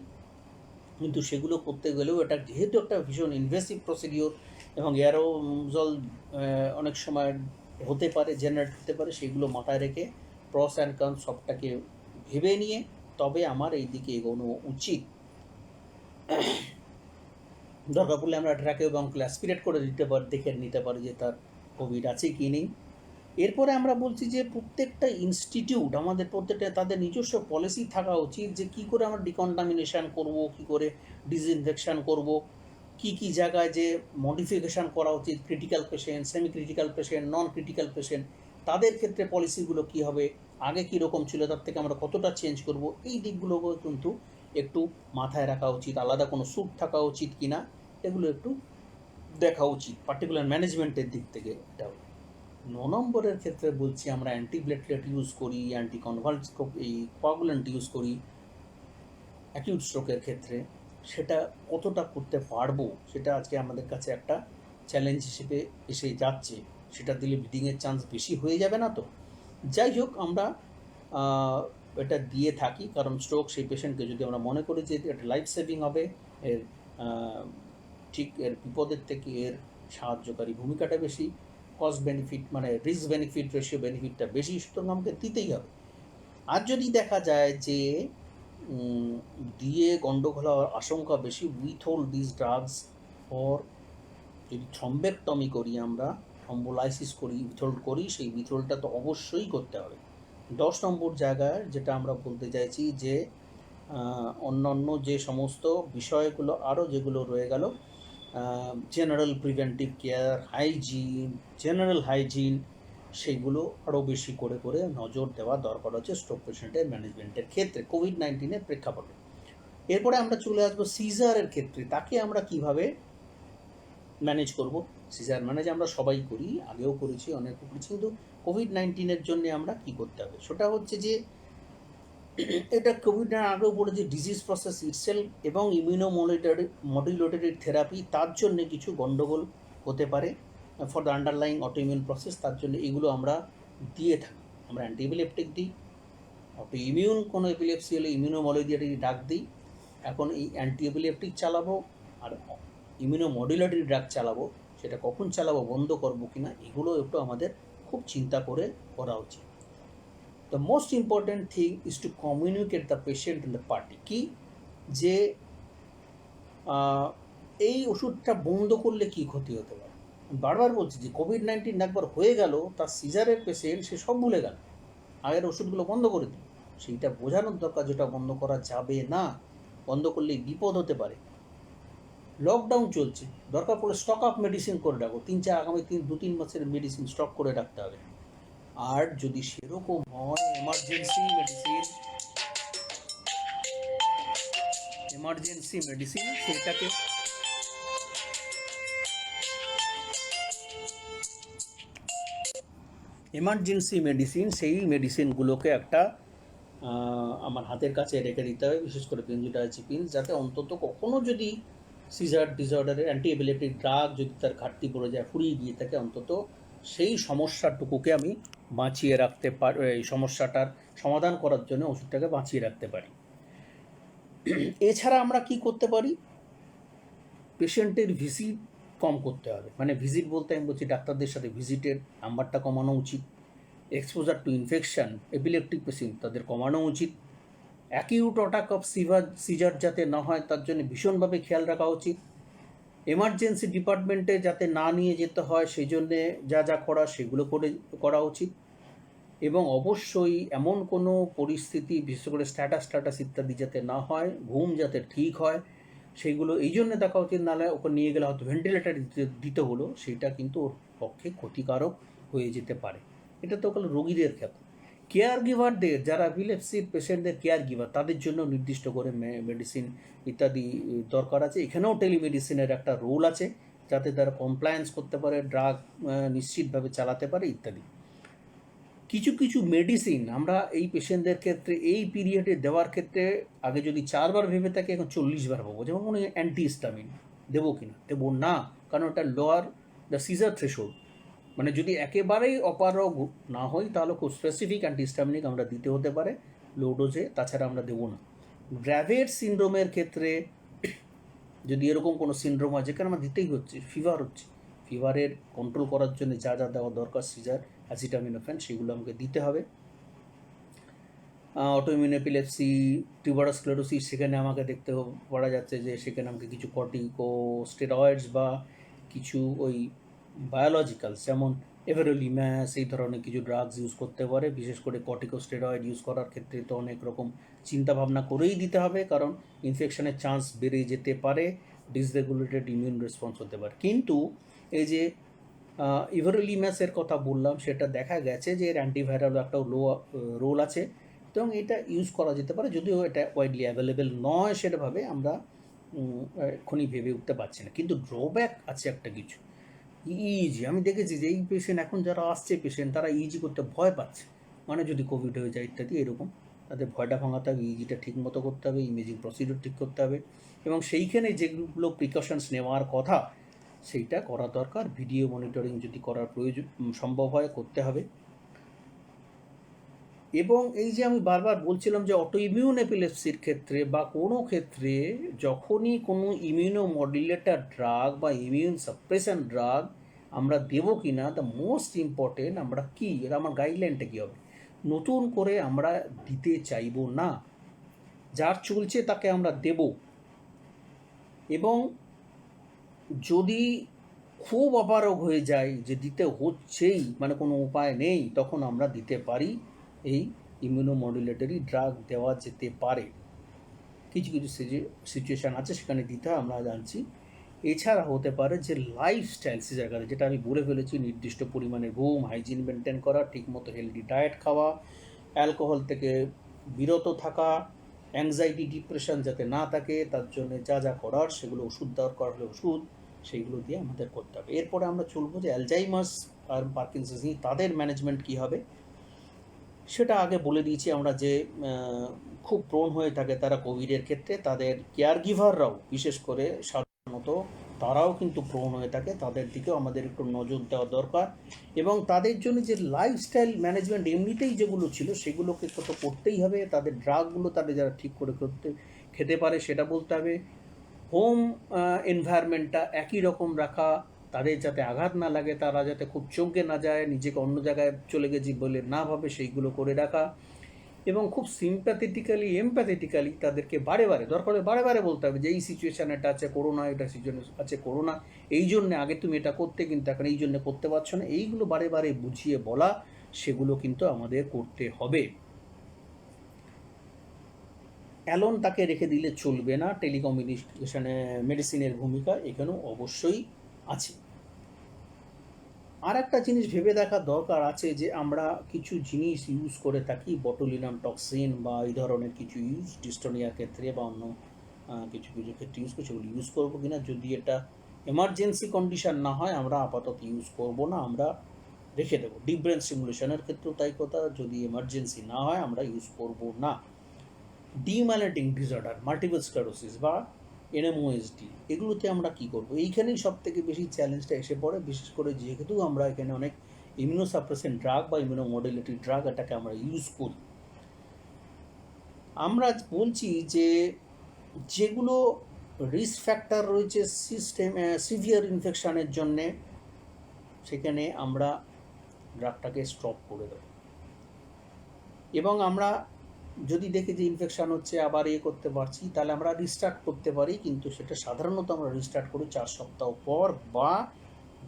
কিন্তু সেগুলো করতে গেলেও এটা যেহেতু একটা ভীষণ ইনভেসিভ প্রসিডিওর এবং এয়ারোজল অনেক সময় হতে পারে, জেনারেট হতে পারে, সেগুলো মাথায় রেখে প্রস অ্যান্ড কনস সবটাকে ভেবে নিয়ে তবে আমার এই দিকে এগোনো উচিত। দরকার পড়লে আমরা ট্র্যাকিওবঙ্কল অ্যাসপিরেট করে দেখে নিতে পারি যে তার কোভিড আছে কি নেই। এরপরে আমরা বলছি যে প্রত্যেকটা ইনস্টিটিউট আমাদের প্রত্যেকটা তাদের নিজস্ব পলিসি থাকা উচিত যে কী করে আমরা ডিকন্টামিনেশন করব, কী করে ডিসইনফেকশন করব, কি জায়গায় যে মডিফিকেশান করা উচিত, critical patient, semi critical patient, non critical patient, তাদের ক্ষেত্রে পলিসিগুলো কী হবে, আগে কীরকম ছিল তার থেকে আমরা কতটা চেঞ্জ করব, এই দিকগুলোকেও কিন্তু একটু মাথায় রাখা উচিত। আলাদা কোনো স্যুট থাকা উচিত কি না, এগুলো একটু দেখা উচিত পার্টিকুলার ম্যানেজমেন্টের দিক থেকে। এটাও 9 নম্বরের ক্ষেত্রে বলছি আমরা অ্যান্টিপ্লেটলেট ইউজ করি, কোয়াগুল্যান্ট ইউজ করি অ্যাকিউট স্ট্রোকের ক্ষেত্রে। সেটা কতটা করতে পারবো সেটা আজকে আমাদের কাছে একটা চ্যালেঞ্জ হিসেবে এসে যাচ্ছে। সেটা দিলে ব্লিডিংয়ের চান্স বেশি হয়ে যাবে না তো? যাই হোক, আমরা এটা দিয়ে থাকি, কারণ স্ট্রোক সেই পেশেন্টকে যদি আমরা মনে করি যে এটা লাইফ সেভিং হবে, এর ঠিক এর বিপদের থেকে এর সাহায্যকারী ভূমিকাটা বেশি, কস্ট বেনিফিট মানে রিস্ক বেনিফিট রেশিও বেনিফিটটা বেশি, সুতরাং আমাকে দিতেই হবে। আর যদি দেখা যায় যে দিয়ে গণ্ডগোল হওয়ার আশঙ্কা বেশি, উইথহোল্ড দিস ড্রাগস ফর, যদি থ্রম্বেক্টমি করি, আমরা থ্রম্বোলাইসিস করি, উইথহোল্ড করি, সেই উইথহোল্ডটা তো অবশ্যই করতে হবে। 10 নম্বর জায়গায় যেটা আমরা বলতে চাইছি যে অন্যান্য যে সমস্ত বিষয়গুলো আরও যেগুলো রয়ে গেল, general preventive care, general hygiene, সেইগুলো আরও বেশি করে নজর দেওয়া দরকার হচ্ছে স্ট্রোক পেশেন্টের ম্যানেজমেন্টের ক্ষেত্রে কোভিড-19 প্রেক্ষাপটে। এরপরে আমরা চলে আসবো সিজারের ক্ষেত্রে, তাকে আমরা কিভাবে ম্যানেজ করব। সিজার ম্যানেজ আমরা সবাই করি, আগেও করেছি, অনেক করেছি, কিন্তু কোভিড-19 জন্য আমরা কি করতে হবে সেটা হচ্ছে যে এটা কোভিড-19 আগেও বলেছি, ডিজিজ প্রসেস ইটসেলফ এবং ইমিউনোমডুলেটরি থেরাপি, তার জন্য কিছু গণ্ডগোল হতে পারে for the underlying autoimmune process, তার জন্য এগুলো আমরা দিয়ে থাকি। আমরা অ্যান্টিএপিলেপটিক দিই, অটো ইমিউন কোনো এপিলেপসি হলে ইমিউনোমডুলেটরি ড্রাগ দিই। এখন এই অ্যান্টি এপিলেপটিক চালাবো আর ইমিউনোমডুলেটরি ড্রাগ চালাবো, সেটা কখন চালাবো, বন্ধ করবো কিনা, এগুলো একটু আমাদের খুব চিন্তা করে করা উচিত। The most important thing is to communicate the patient in the party, কি যে এই ওষুধটা বন্ধ করলে কি ক্ষতি হতে পারে। বারবার বলছি যে কোভিড-19 একবার হয়ে গেল, তার সিজারের পেশেন্ট সে সব ভুলে গেল, আগের ওষুধগুলো বন্ধ করে দিল। সেইটা বোঝানোর দরকার যেটা বন্ধ করা যাবে না, বন্ধ করলে বিপদ হতে পারে। লকডাউন চলছে, দরকার পড়লে স্টক অফ মেডিসিন করে রাখো, আগামী 2-3 মাসের মেডিসিন স্টক করে রাখতে হবে। আর যদি সেরকম হয় এমার্জেন্সি মেডিসিন সেটাকে সেই মেডিসিনগুলোকে একটা আমার হাতের কাছে রেখে দিতে হবে, বিশেষ করে বেনজোডাইয়াজেপিন, যাতে অন্তত কখনো যদি সিজার ডিসঅর্ডারের অ্যান্টি এপিলেপটিক ড্রাগ যদি তার ঘাটতি পড়ে যায়, ফুরিয়ে গিয়ে থাকে, অন্তত সেই সমস্যাটুকুকে আমি বাঁচিয়ে রাখতে পারি, এই সমস্যাটার সমাধান করার জন্য ওষুধটাকে বাঁচিয়ে রাখতে পারি। এছাড়া আমরা কি করতে পারি, পেশেন্টের ভিজিট কম করতে হবে। মানে ভিজিট বলতে আমি বলছি ডাক্তারদের সাথে ভিজিটের নাম্বারটা কমানো উচিত। Exposure to infection, epileptic patient তাদের কমানো উচিত। অ্যাকিউট অ্যাটাক অফ সিজার যাতে না হয় তার জন্য ভীষণভাবে খেয়াল রাখা উচিত। এমার্জেন্সি ডিপার্টমেন্টে যাতে না নিয়ে যেতে হয় সেই জন্যে যা যা করা সেগুলো করা উচিত। এবং অবশ্যই এমন কোনো পরিস্থিতি, বিশেষ করে স্ট্যাটাস ইত্যাদি যাতে না হয়, ঘুম যাতে ঠিক হয়, সেইগুলো এই জন্য দেখা উচিত। নাহলে ওকে নিয়ে গেলে হয়তো ভেন্টিলেটার দিতে হলো, সেটা কিন্তু ওর পক্ষে ক্ষতিকারক হয়ে যেতে পারে। এটা তো হলো রোগীদের ক্ষেত্রে। কেয়ার গিভারদের, যারা এপিলেপসির পেশেন্টদের কেয়ার গিভার, তাদের জন্য নির্দিষ্ট করে মেডিসিন ইত্যাদি দরকার আছে। এখানেও টেলিমেডিসিনের একটা রোল আছে, যাতে তারা কমপ্লায়েন্স করতে পারে, ড্রাগ নিশ্চিতভাবে চালাতে পারে ইত্যাদি। কিছু মেডিসিন আমরা এই পেশেন্টদের ক্ষেত্রে এই পিরিয়ডে দেওয়ার ক্ষেত্রে আগে যদি 4 বার ভেবে থাকি, এখন 40 বার ভাববো। যেমন মনে হয় অ্যান্টিহিস্টামিন দেবো কি না, দেবো না, কারণ ওটা লোয়ার দ্য সিজার থ্রেশহোল্ড। মানে যদি একেবারেই অপারগ না হই, তাহলে খুব স্পেসিফিক অ্যান্টিহিস্টামিনিক আমরা দিতে হতে পারে লো ডোজে, তাছাড়া আমরা দেবো না। গ্র্যাভেট সিনড্রোমের ক্ষেত্রে যদি এরকম কোনো সিনড্রোম হয় যেখানে আমার দিতেই হচ্ছে, ফিভার হচ্ছে, ফিভারের কন্ট্রোল করার জন্য যা যা দেওয়া দরকার, সিজার, অ্যাসিটামিনোফেন, সেগুলো আমাকে দিতে হবে। অটোইমিউন এপিলেপসি, টিউবারাস স্ক্লেরোসিস, সেখানে আমাকে দেখতে পারা যাচ্ছে যে সেখানে আমাকে কিছু কর্টিকোস্টেরয়েডস বা কিছু ওই বায়োলজিক্যালস যেমন এভারোলিম্যাস, এই ধরনের কিছু ড্রাগস ইউজ করতে পারে। বিশেষ করে কর্টিকোস্টেরয়েড ইউজ করার ক্ষেত্রে তো অনেক রকম চিন্তাভাবনা করেই দিতে হবে, কারণ ইনফেকশনের চান্স বেড়ে যেতে পারে, ডিসরেগুলেটেড ইমিউন রেসপন্স হতে পারে। কিন্তু এই যে ইভারোলিম্যাসের কথা বললাম, সেটা দেখা গেছে যে এর অ্যান্টিভাইরাল একটা রোল আছে, এবং এটা ইউজ করা যেতে পারে, যদিও এটা ওয়াইডলি অ্যাভেলেবেল নয় সেটাভাবে আমরা এক্ষুনি ভেবে উঠতে পারছি না। কিন্তু ড্রব্যাক আছে একটা কিছু, ইজি। আমি দেখেছি যে এই পেশেন্ট এখন যারা আসছে পেশেন্ট, তারা ইজি করতে ভয় পাচ্ছে, মানে যদি কোভিড হয়ে যায় ইত্যাদি এরকম, তাদের ভয়টা ভাঙাতে হবে, ইজিটা ঠিক মতো করতে হবে, ইমেজিং প্রসিডিউর ঠিক করতে হবে, এবং সেইখানে যেগুলো প্রিকশনস নেওয়ার কথা সেইটা করা দরকার। ভিডিও মনিটরিং যদি করার সম্ভব হয় করতে হবে। এবং এই যে আমি বারবার বলছিলাম যে অটোইমিউন এপিলেপসির ক্ষেত্রে বা কোনো ক্ষেত্রে যখনই কোনো ইমিউনোমডুলেটর ড্রাগ বা ইমিউন সাপ্রেশন ড্রাগ আমরা দেবো কি না, দ্য মোস্ট ইম্পর্টেন্ট আমরা কি, এটা আমার গাইডলাইনটা কী হবে, নতুন করে আমরা দিতে চাইবো না, যার চলছে তাকে আমরা দেব। এবং যদি খুব অপারগ হয়ে যায় যে দিতে হচ্ছেই, মানে কোনো উপায় নেই, তখন আমরা দিতে পারি এই ইমিউনোমডুলেটরি ড্রাগ দেওয়া যেতে পারে। কিছু সিচুয়েশান আছে সেখানে দিতে হয়, আমরা জানছি। এছাড়া হতে পারে যে লাইফস্টাইল সিজার, যেটা আমি বলে ফেলেছি, নির্দিষ্ট পরিমাণে ঘুম, হাইজিন মেনটেন করা, ঠিকমতো হেলদি ডায়েট খাওয়া, অ্যালকোহল থেকে বিরত থাকা, অ্যাংজাইটি ডিপ্রেশন যাতে না থাকে, তার জন্য যা যা করার সেগুলো, ওষুধ দরকার হলে ওষুধ, সেইগুলো দিয়ে আমাদের করতে হবে। এরপরে আমরা চলবো যে অ্যালজাইমার্স আর পার্কিনসন্স নিয়ে তাদের ম্যানেজমেন্ট কী হবে, সেটা আগে বলে দিয়েছি আমরা, যে খুব প্রোন হয়ে থাকে তারা কোভিডের ক্ষেত্রে, তাদের কেয়ার গিভাররাও বিশেষ করে সাধারণত তারাও কিন্তু প্রবণ হয়ে থাকে, তাদের দিকেও আমাদের একটু নজর দেওয়া দরকার। এবং তাদের জন্য যে লাইফস্টাইল ম্যানেজমেন্ট এমনিতেই যেগুলো ছিল সেগুলোকে তো করতেই হবে। তাদের ড্রাগগুলো তাদের যারা ঠিক করে খেতে পারে সেটা বলতে হবে। হোম এনভায়রনমেন্টটা একই রকম রাখা, তাদের যাতে আঘাত না লাগে, তারা যাতে খুব চমকে না যায়, নিজেকে অন্য জায়গায় চলে গেছি বলে না ভাবে, সেইগুলো করে রাখা। এবং খুব সিম্প্যাথেটিক্যালি এমপ্যাথেটিক্যালি তাদেরকে বারে বারে দরকার হলে বারে বারে বলতে হবে যে এই সিচুয়েশান এটা আছে করোনা, এটা সিচুয়েশন আছে করোনা, এই জন্যে আগে তুমি এটা করতে কিন্তু এখন এই জন্যে করতে পারছো না, এইগুলো বারে বারে বুঝিয়ে বলা, সেগুলো কিন্তু আমাদের করতে হবে। অ্যালোন তাকে রেখে দিলে চলবে না, টেলিকমিউনিকেশনে মেডিসিনের ভূমিকা এখানেও অবশ্যই আছে। আর একটা জিনিস ভেবে দেখা দরকার আছে যে আমরা কিছু জিনিস ইউজ করে থাকি, বটুলিনাম টক্সিন বা এই ধরনের কিছু ইউজ ডিস্টোনিয়ার ক্ষেত্রে বা অন্য কিছু কিছু ক্ষেত্রে ইউজ করছি, সেগুলো ইউজ করবো কিনা, যদি এটা এমার্জেন্সি কন্ডিশন না হয় আমরা আপাতত ইউজ করব না, আমরা রেখে দেবো। ডিপ ব্রেন স্টিমুলেশনের ক্ষেত্রেও তাই কথা, যদি এমার্জেন্সি না হয় আমরা ইউজ করব না। ডিমাইলিনেটিং ডিসঅর্ডার, মাল্টিপল স্ক্লেরোসিস বা এনএমওএসডি, এগুলোতে আমরা কি করব? এইখানেই সব থেকে বেশি চ্যালেঞ্জটা এসে পড়ে, বিশেষ করে যেহেতু আমরা এখানে অনেক ইমিউনোসাপ্রেসেন্ট ড্রাগ বা ইমিউনোমডুলেটরি ড্রাগ এটাকে আমরা ইউজ করি। আমরা বলছি যে যেগুলো রিস্ক ফ্যাক্টর রয়েছে সিভিয়ার ইনফেকশানের জন্যে, সেখানে আমরা ড্রাগটাকে স্টপ করে দেব। এবং আমরা যদি দেখি যে ইনফেকশান হচ্ছে আবার করতে পারছি, তাহলে আমরা রিস্টার্ট করতে পারি, কিন্তু সেটা সাধারণত আমরা রিস্টার্ট করি 4 সপ্তাহ পর, বা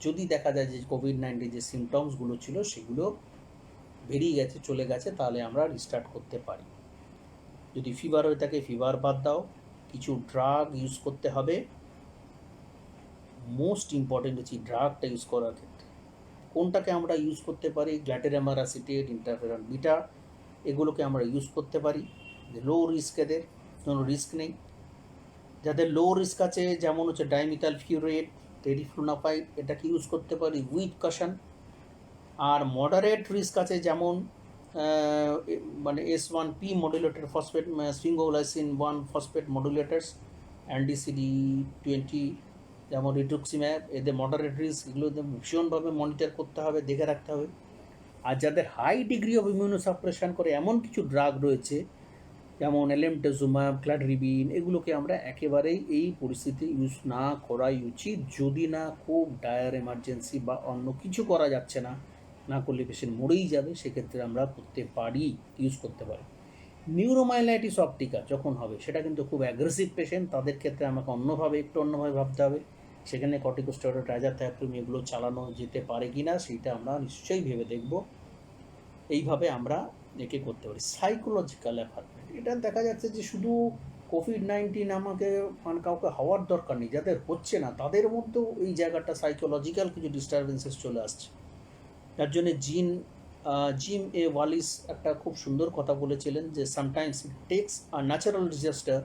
যদি দেখা যায় যে কোভিড-19 যে সিমটমসগুলো ছিল সেগুলো বেরিয়ে গেছে, চলে গেছে, তাহলে আমরা রিস্টার্ট করতে পারি। যদি ফিভার হয়ে থাকে ফিভার বাদ দাও, কিছু ড্রাগ ইউজ করতে হবে। মোস্ট ইম্পর্টেন্ট হচ্ছে ড্রাগটা ইউজ করার ক্ষেত্রে কোনটাকে আমরা ইউজ করতে পারি, গ্ল্যাটেরামার অ্যাসিটেট, ইন্টারফেরন বিটা, এগুলোকে আমরা ইউজ করতে পারি। লো রিস্ক, এদের কোনো রিস্ক নেই। যাদের লো রিস্ক আছে যেমন হচ্ছে ডাইমিথাইল ফিউরেট, টেরিফ্লুনাফাইড, এটাকে ইউজ করতে পারি উইথ কাশন। আর মডারেট রিস্ক আছে যেমন মানে S1P মডুলেটর ফসফেট, স্ফিঙ্গোলাইসিন 1 ফসফেট মডুলেটার্স, অ্যান্টি-CD20 যেমন রিটুক্সিম্যাব, এদের মডারেট রিস্ক, এগুলো ভীষণভাবে মনিটর করতে হবে, দেখে রাখতে হবে। আর যাদের হাই ডিগ্রি অফ ইমিউনোসাপ্রেশন করে এমন কিছু ড্রাগ রয়েছে যেমন এলেমটেজুমাব, ক্লাডরিবিন, এগুলোকে আমরা একেবারেই এই পরিস্থিতি ইউজ না করাই উচিত, যদি না খুব ডায়ার এমার্জেন্সি বা অন্য কিছু করা যাচ্ছে না, না করলে পেশেন্ট মরেই যাবে, সেক্ষেত্রে আমরা করতে পারি, ইউজ করতে পারি। নিউরোমাইলাইটিস অপটিকা যখন হবে, সেটা কিন্তু খুব অ্যাগ্রেসিভ পেশেন্ট, তাদের ক্ষেত্রে আমাকে একটু অন্যভাবে ভাবতে হবে। সেখানে কর্টিকোস্টেরয়েড, ট্রাইজাথায়োপ্রিম এগুলো চালানো যেতে পারে কি না সেইটা আমরা নিশ্চয়ই ভেবে দেখব। এইভাবে আমরা একে করতে পারি। সাইকোলজিক্যাল অ্যাফেক্ট, এটা দেখা যাচ্ছে যে শুধু কোভিড-19 আমাকে মানে কাউকে হওয়ার দরকার নেই, যাদের হচ্ছে না তাদের মধ্যেও এই জায়গাটা সাইকোলজিক্যাল কিছু ডিস্টারবেন্সেস চলে আসছে। যার জন্যে জিম এ ওয়ালিস একটা খুব সুন্দর কথা বলেছিলেন যে sometimes it takes a natural disaster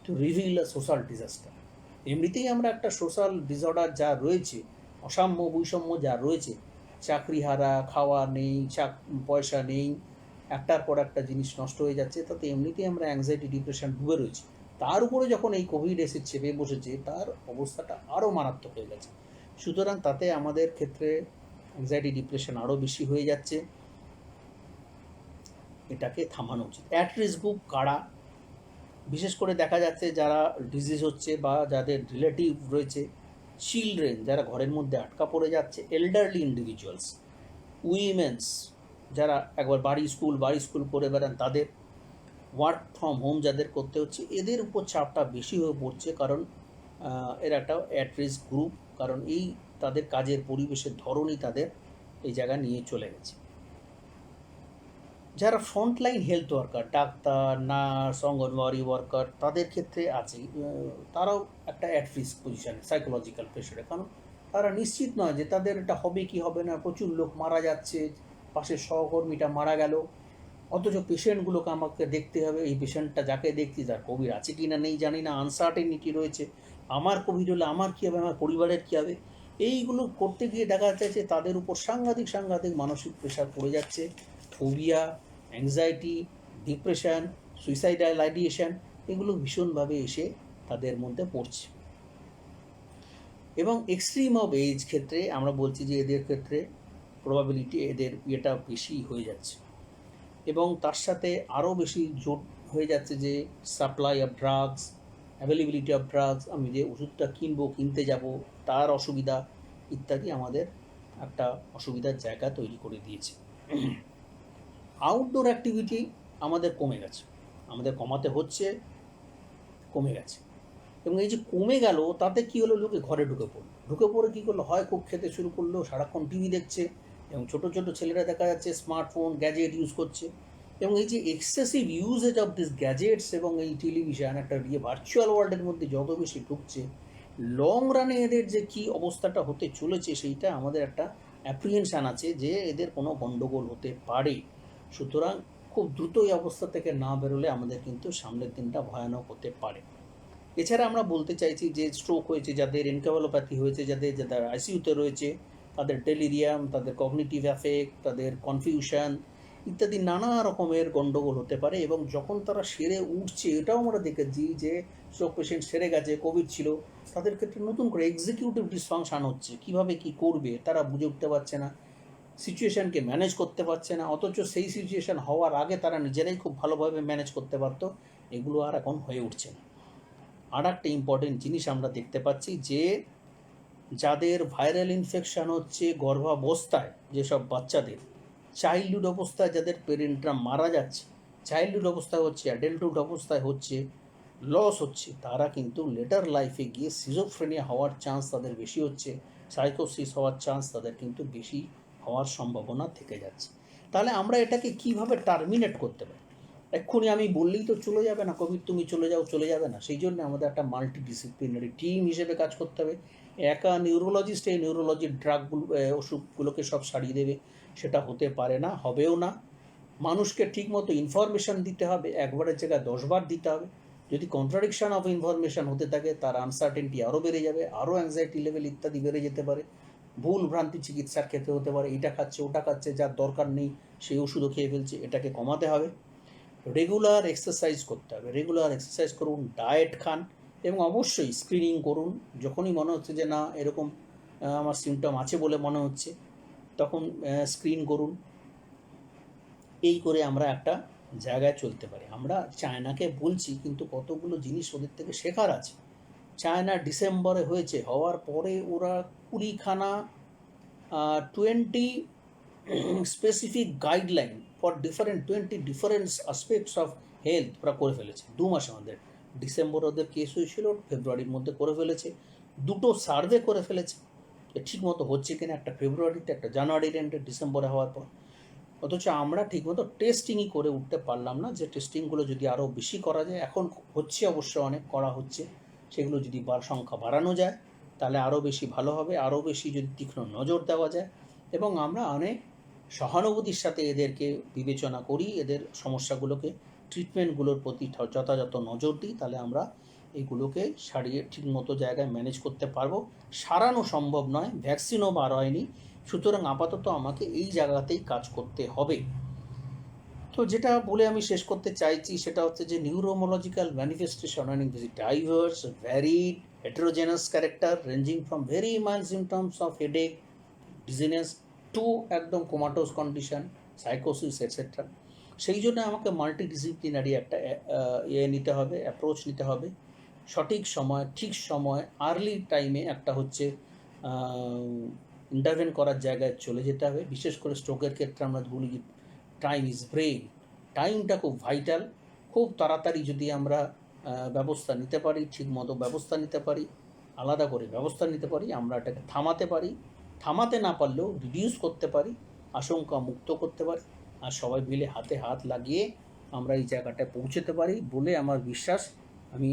two reveal a social disaster. এমনিতেই আমরা একটা সোশ্যাল ডিসঅর্ডার যা রয়েছে, অসাম্য বৈষম্য যা রয়েছে, চাকরি হারা, খাওয়া নেই, পয়সা নেই, একটার পর একটা জিনিস নষ্ট হয়ে যাচ্ছে, তাতে এমনিতেই আমরা অ্যাংজাইটি ডিপ্রেশন ডুবে রয়েছি। তার উপরে যখন এই কোভিড এসে চেপে বসেছে, তার অবস্থাটা আরও মারাত্মক হয়ে গেছে। সুতরাং তাতে আমাদের ক্ষেত্রে অ্যাংজাইটি ডিপ্রেশন আরও বেশি হয়ে যাচ্ছে, এটাকে থামানো উচিত। অ্যাট রিস্ক গ্রুপ কারা? বিশেষ করে দেখা যাচ্ছে যারা ডিজিজ হচ্ছে বা যাদের রিলেটিভ রয়েছে, চিলড্রেন যারা ঘরের মধ্যে আটকা পড়ে যাচ্ছে, এল্ডারলি ইন্ডিভিজুয়ালস, উইমেন্স যারা একবার বাড়ি স্কুল করে বেড়ান, তাদের ওয়ার্ক ফ্রম হোম যাদের করতে হচ্ছে, এদের উপর চাপটা বেশি হয়ে পড়ছে, কারণ এরা একটা অ্যাট রিস্ক গ্রুপ, কারণ এই তাদের কাজের পরিবেশের ধরনই তাদের এই জায়গায় নিয়ে চলে গেছে। যারা frontline health worker, doctor, nurse, anganwadi worker, তাদের ক্ষেত্রে আছে, তারাও একটা অ্যাট রিস্ক পজিশানে সাইকোলজিক্যাল প্রেশারে, কারণ তারা নিশ্চিত নয় যে তাদের এটা হবে কি হবে না, প্রচুর লোক মারা যাচ্ছে, পাশের সহকর্মীটা মারা গেল, অথচ পেশেন্টগুলোকে আমাকে দেখতে হবে, এই পেশেন্টটা যাকে দেখছি তার কোভিড আছে কি না নেই জানি না, আনসার্টেনিটি রয়েছে, আমার কোভিড হলে আমার কী হবে, আমার পরিবারের কী হবে, এইগুলো করতে গিয়ে দেখা যাচ্ছে তাদের উপর সাংঘাতিক মানসিক প্রেশার পড়ে যাচ্ছে। Phobia, anxiety, depression, suicidal ideation, এগুলো ভীষণভাবে এসে তাদের মধ্যে পড়ছে। এবং এক্সট্রিম অফ এজ ক্ষেত্রে আমরা বলছি যে এদের ক্ষেত্রে প্রবাবিলিটি এদের ইয়েটা বেশি হয়ে যাচ্ছে, এবং তার সাথে আরও বেশি জোট হয়ে যাচ্ছে যে supply of drugs, availability of drugs, আমি যে ওষুধটা কিনতে যাব তার অসুবিধা ইত্যাদি আমাদের একটা অসুবিধার জায়গা তৈরি করে দিয়েছে। আউটডোর অ্যাক্টিভিটি আমাদের কমে গেছে, আমাদের কমাতে হচ্ছে, কমে গেছে। এবং এই যে কমে গেল তাতে কী হলো, লোকে ঘরে ঢুকে পড়ে কী করলো, হয় খুব খেতে শুরু করলো, সারাক্ষণ টিভি দেখছে, এবং ছোটো ছোটো ছেলেরা দেখা যাচ্ছে স্মার্টফোন গ্যাজেট ইউজ করছে। এবং এই যে excessive uses of this gadgets এবং এই টেলিভিশন একটা ভার্চুয়াল ওয়ার্ল্ডের মধ্যে যত বেশি ঢুকছে, লং রানে এদের যে কী অবস্থাটা হতে চলেছে সেইটা আমাদের একটা অ্যাপ্রিহেনশান আছে যে এদের কোনো গণ্ডগোল হতে পারে। সুতরাং খুব দ্রুত এই অবস্থা থেকে না বেরোলে আমাদের কিন্তু সামনের দিনটা ভয়ানক হতে পারে। এছাড়া আমরা বলতে চাইছি যে স্ট্রোক হয়েছে যাদের, এনকেফালোপ্যাথি হয়েছে যাদের আইসিইউতে রয়েছে, তাদের ডেলিরিয়াম, তাদের কগনিটিভ অ্যাফেক্ট, তাদের কনফিউশন ইত্যাদি নানা রকমের গণ্ডগোল হতে পারে। এবং যখন তারা সেরে উঠছে, এটাও আমরা দেখেছি যে স্ট্রোক পেশেন্ট সেরে গেছে, কোভিড ছিল, তাদের ক্ষেত্রে নতুন করে এক্সিকিউটিভ ডিসফাংশন হচ্ছে, কিভাবে কি করবে তারা বুঝে উঠতে পারছে না, সিচুয়েশানকে ম্যানেজ করতে পারছে না, অথচ সেই সিচুয়েশান হওয়ার আগে তারা নিজেরাই খুব ভালোভাবে ম্যানেজ করতে পারতো, এগুলো আর এখন হয়ে উঠছে না। আর একটা ইম্পর্টেন্ট জিনিস আমরা দেখতে পাচ্ছি যে যাদের ভাইরাল ইনফেকশান হচ্ছে গর্ভাবস্থায়, যেসব বাচ্চাদের চাইল্ডহুড অবস্থায় যাদের পেরেন্টরা মারা যাচ্ছে, চাইল্ডহুড অবস্থায় হচ্ছে, অ্যাডাল্টহুড অবস্থায় হচ্ছে, লস হচ্ছে, তারা কিন্তু লেটার লাইফে গিয়ে সিজোফ্রেনিয়া হওয়ার চান্স তাদের বেশি হচ্ছে, সাইকোসিস হওয়ার চান্স তাদের কিন্তু বেশি হওয়ার সম্ভাবনা থেকে যাচ্ছে। তাহলে আমরা এটাকে কিভাবে টার্মিনেট করতে পারি? এক্ষুনি আমি বললেই তো চলে যাবে না, কোভিড তুমি চলে যাবে না। সেই জন্য আমাদের একটা মাল্টিডিসিপ্লিনারি টিম হিসেবে কাজ করতে হবে। একা নিউরোলজিস্ট এই নিউরোলজির ড্রাগগুলো, ওষুধগুলোকে সব সারিয়ে দেবে, সেটা হতে পারে না, হবেও না। মানুষকে ঠিকমতো ইনফরমেশান দিতে হবে, একবারের জায়গায় 10 বার দিতে হবে। যদি কন্ট্রাডিকশান অফ ইনফরমেশান হতে থাকে, তার আনসার্টেনটি আরও বেড়ে যাবে, আরও অ্যাংজাইটি লেভেল ইত্যাদি বেড়ে যেতে পারে, ভুল ভ্রান্তি চিকিৎসার ক্ষেত্রে হতে পারে, এটা খাচ্ছে ওটা খাচ্ছে, যার দরকার নেই সেই ওষুধও খেয়ে ফেলছে, এটাকে কমাতে হবে। রেগুলার এক্সারসাইজ করতে হবে, রেগুলার এক্সারসাইজ করুন, ডায়েট খান, এবং অবশ্যই স্ক্রিনিং করুন। যখনই মনে হচ্ছে যে না এরকম আমার সিমটম আছে বলে মনে হচ্ছে, তখন স্ক্রিন করুন। এই করে আমরা একটা জায়গায় চলতে পারি। আমরা চায়নাকে বলছি, কিন্তু কতগুলো জিনিস ওদের থেকে শেখার আছে। চায়না ডিসেম্বরে হয়েছে, হওয়ার পরে ওরা 20খানা 20 specific guideline for 20 different aspects of health ওরা করে ফেলেছে 2 মাসের মধ্যে। ডিসেম্বর ওদের কেস হয়েছিল, ফেব্রুয়ারির মধ্যে করে ফেলেছে, 2টো সার্ভে করে ফেলেছে ঠিকমতো হচ্ছে কিনা, একটা ফেব্রুয়ারিতে, একটা জানুয়ারির এন্ডে, ডিসেম্বরে হওয়ার পর। অথচ আমরা ঠিকমতো টেস্টিংই করে উঠতে পারলাম না, যে টেস্টিংগুলো যদি আরও বেশি করা যায়, এখন হচ্ছে অবশ্য অনেক করা হচ্ছে, সেগুলো যদি সংখ্যা বাড়ানো যায় তাহলে আরও বেশি ভালো হবে, আরও বেশি যদি তীক্ষ্ণ নজর দেওয়া যায়, এবং আমরা অনেক সহানুভূতির সাথে এদেরকে বিবেচনা করি, এদের সমস্যাগুলোকে, ট্রিটমেন্টগুলোর প্রতি যথাযথ নজর দিই, তাহলে আমরা এইগুলোকে সারিয়ে ঠিকমতো জায়গায় ম্যানেজ করতে পারবো। সারানো সম্ভব নয়, ভ্যাকসিনও বার হয়নি, সুতরাং আপাতত আমাকে এই জায়গাতেই কাজ করতে হবে। তো যেটা বলে আমি শেষ করতে চাইছি সেটা হচ্ছে যে নিউরোমোলজিক্যাল ম্যানিফেস্টেশন অনেক বেশি diverse, varied, heterogeneous character, ranging from very mild symptoms of headache, dizziness to একদম কোমাটোস কন্ডিশন, সাইকোসিস এটসেট্রা। সেই জন্য আমাকে মাল্টিডিসিপ্লিনারি একটা নিতে হবে, অ্যাপ্রোচ নিতে হবে। সঠিক সময়, ঠিক সময়, আর্লি টাইমে একটা হচ্ছে ইন্টারভেন করার জায়গায় চলে যেতে হবে। বিশেষ করে স্ট্রোকের ক্ষেত্রে আমরা বলি টাইম ইজ ব্রেইন, টাইমটা খুব ভাইটাল। খুব তাড়াতাড়ি যদি আমরা ব্যবস্থা নিতে পারি, ঠিকমতো ব্যবস্থা নিতে পারি, আলাদা করে ব্যবস্থা নিতে পারি, আমরা এটাকে থামাতে পারি, থামাতে না পারলেও রিডিউস করতে পারি, আশঙ্কা মুক্ত করতে পারি, আর সবাই মিলে হাতে হাত লাগিয়ে আমরা এই জায়গাটায় পৌঁছতে পারি বলে আমার বিশ্বাস। আমি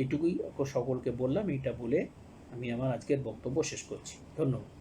এইটুকুই সকলকে বললাম, এইটা বলে আমি আমার আজকের বক্তব্য শেষ করছি। ধন্যবাদ।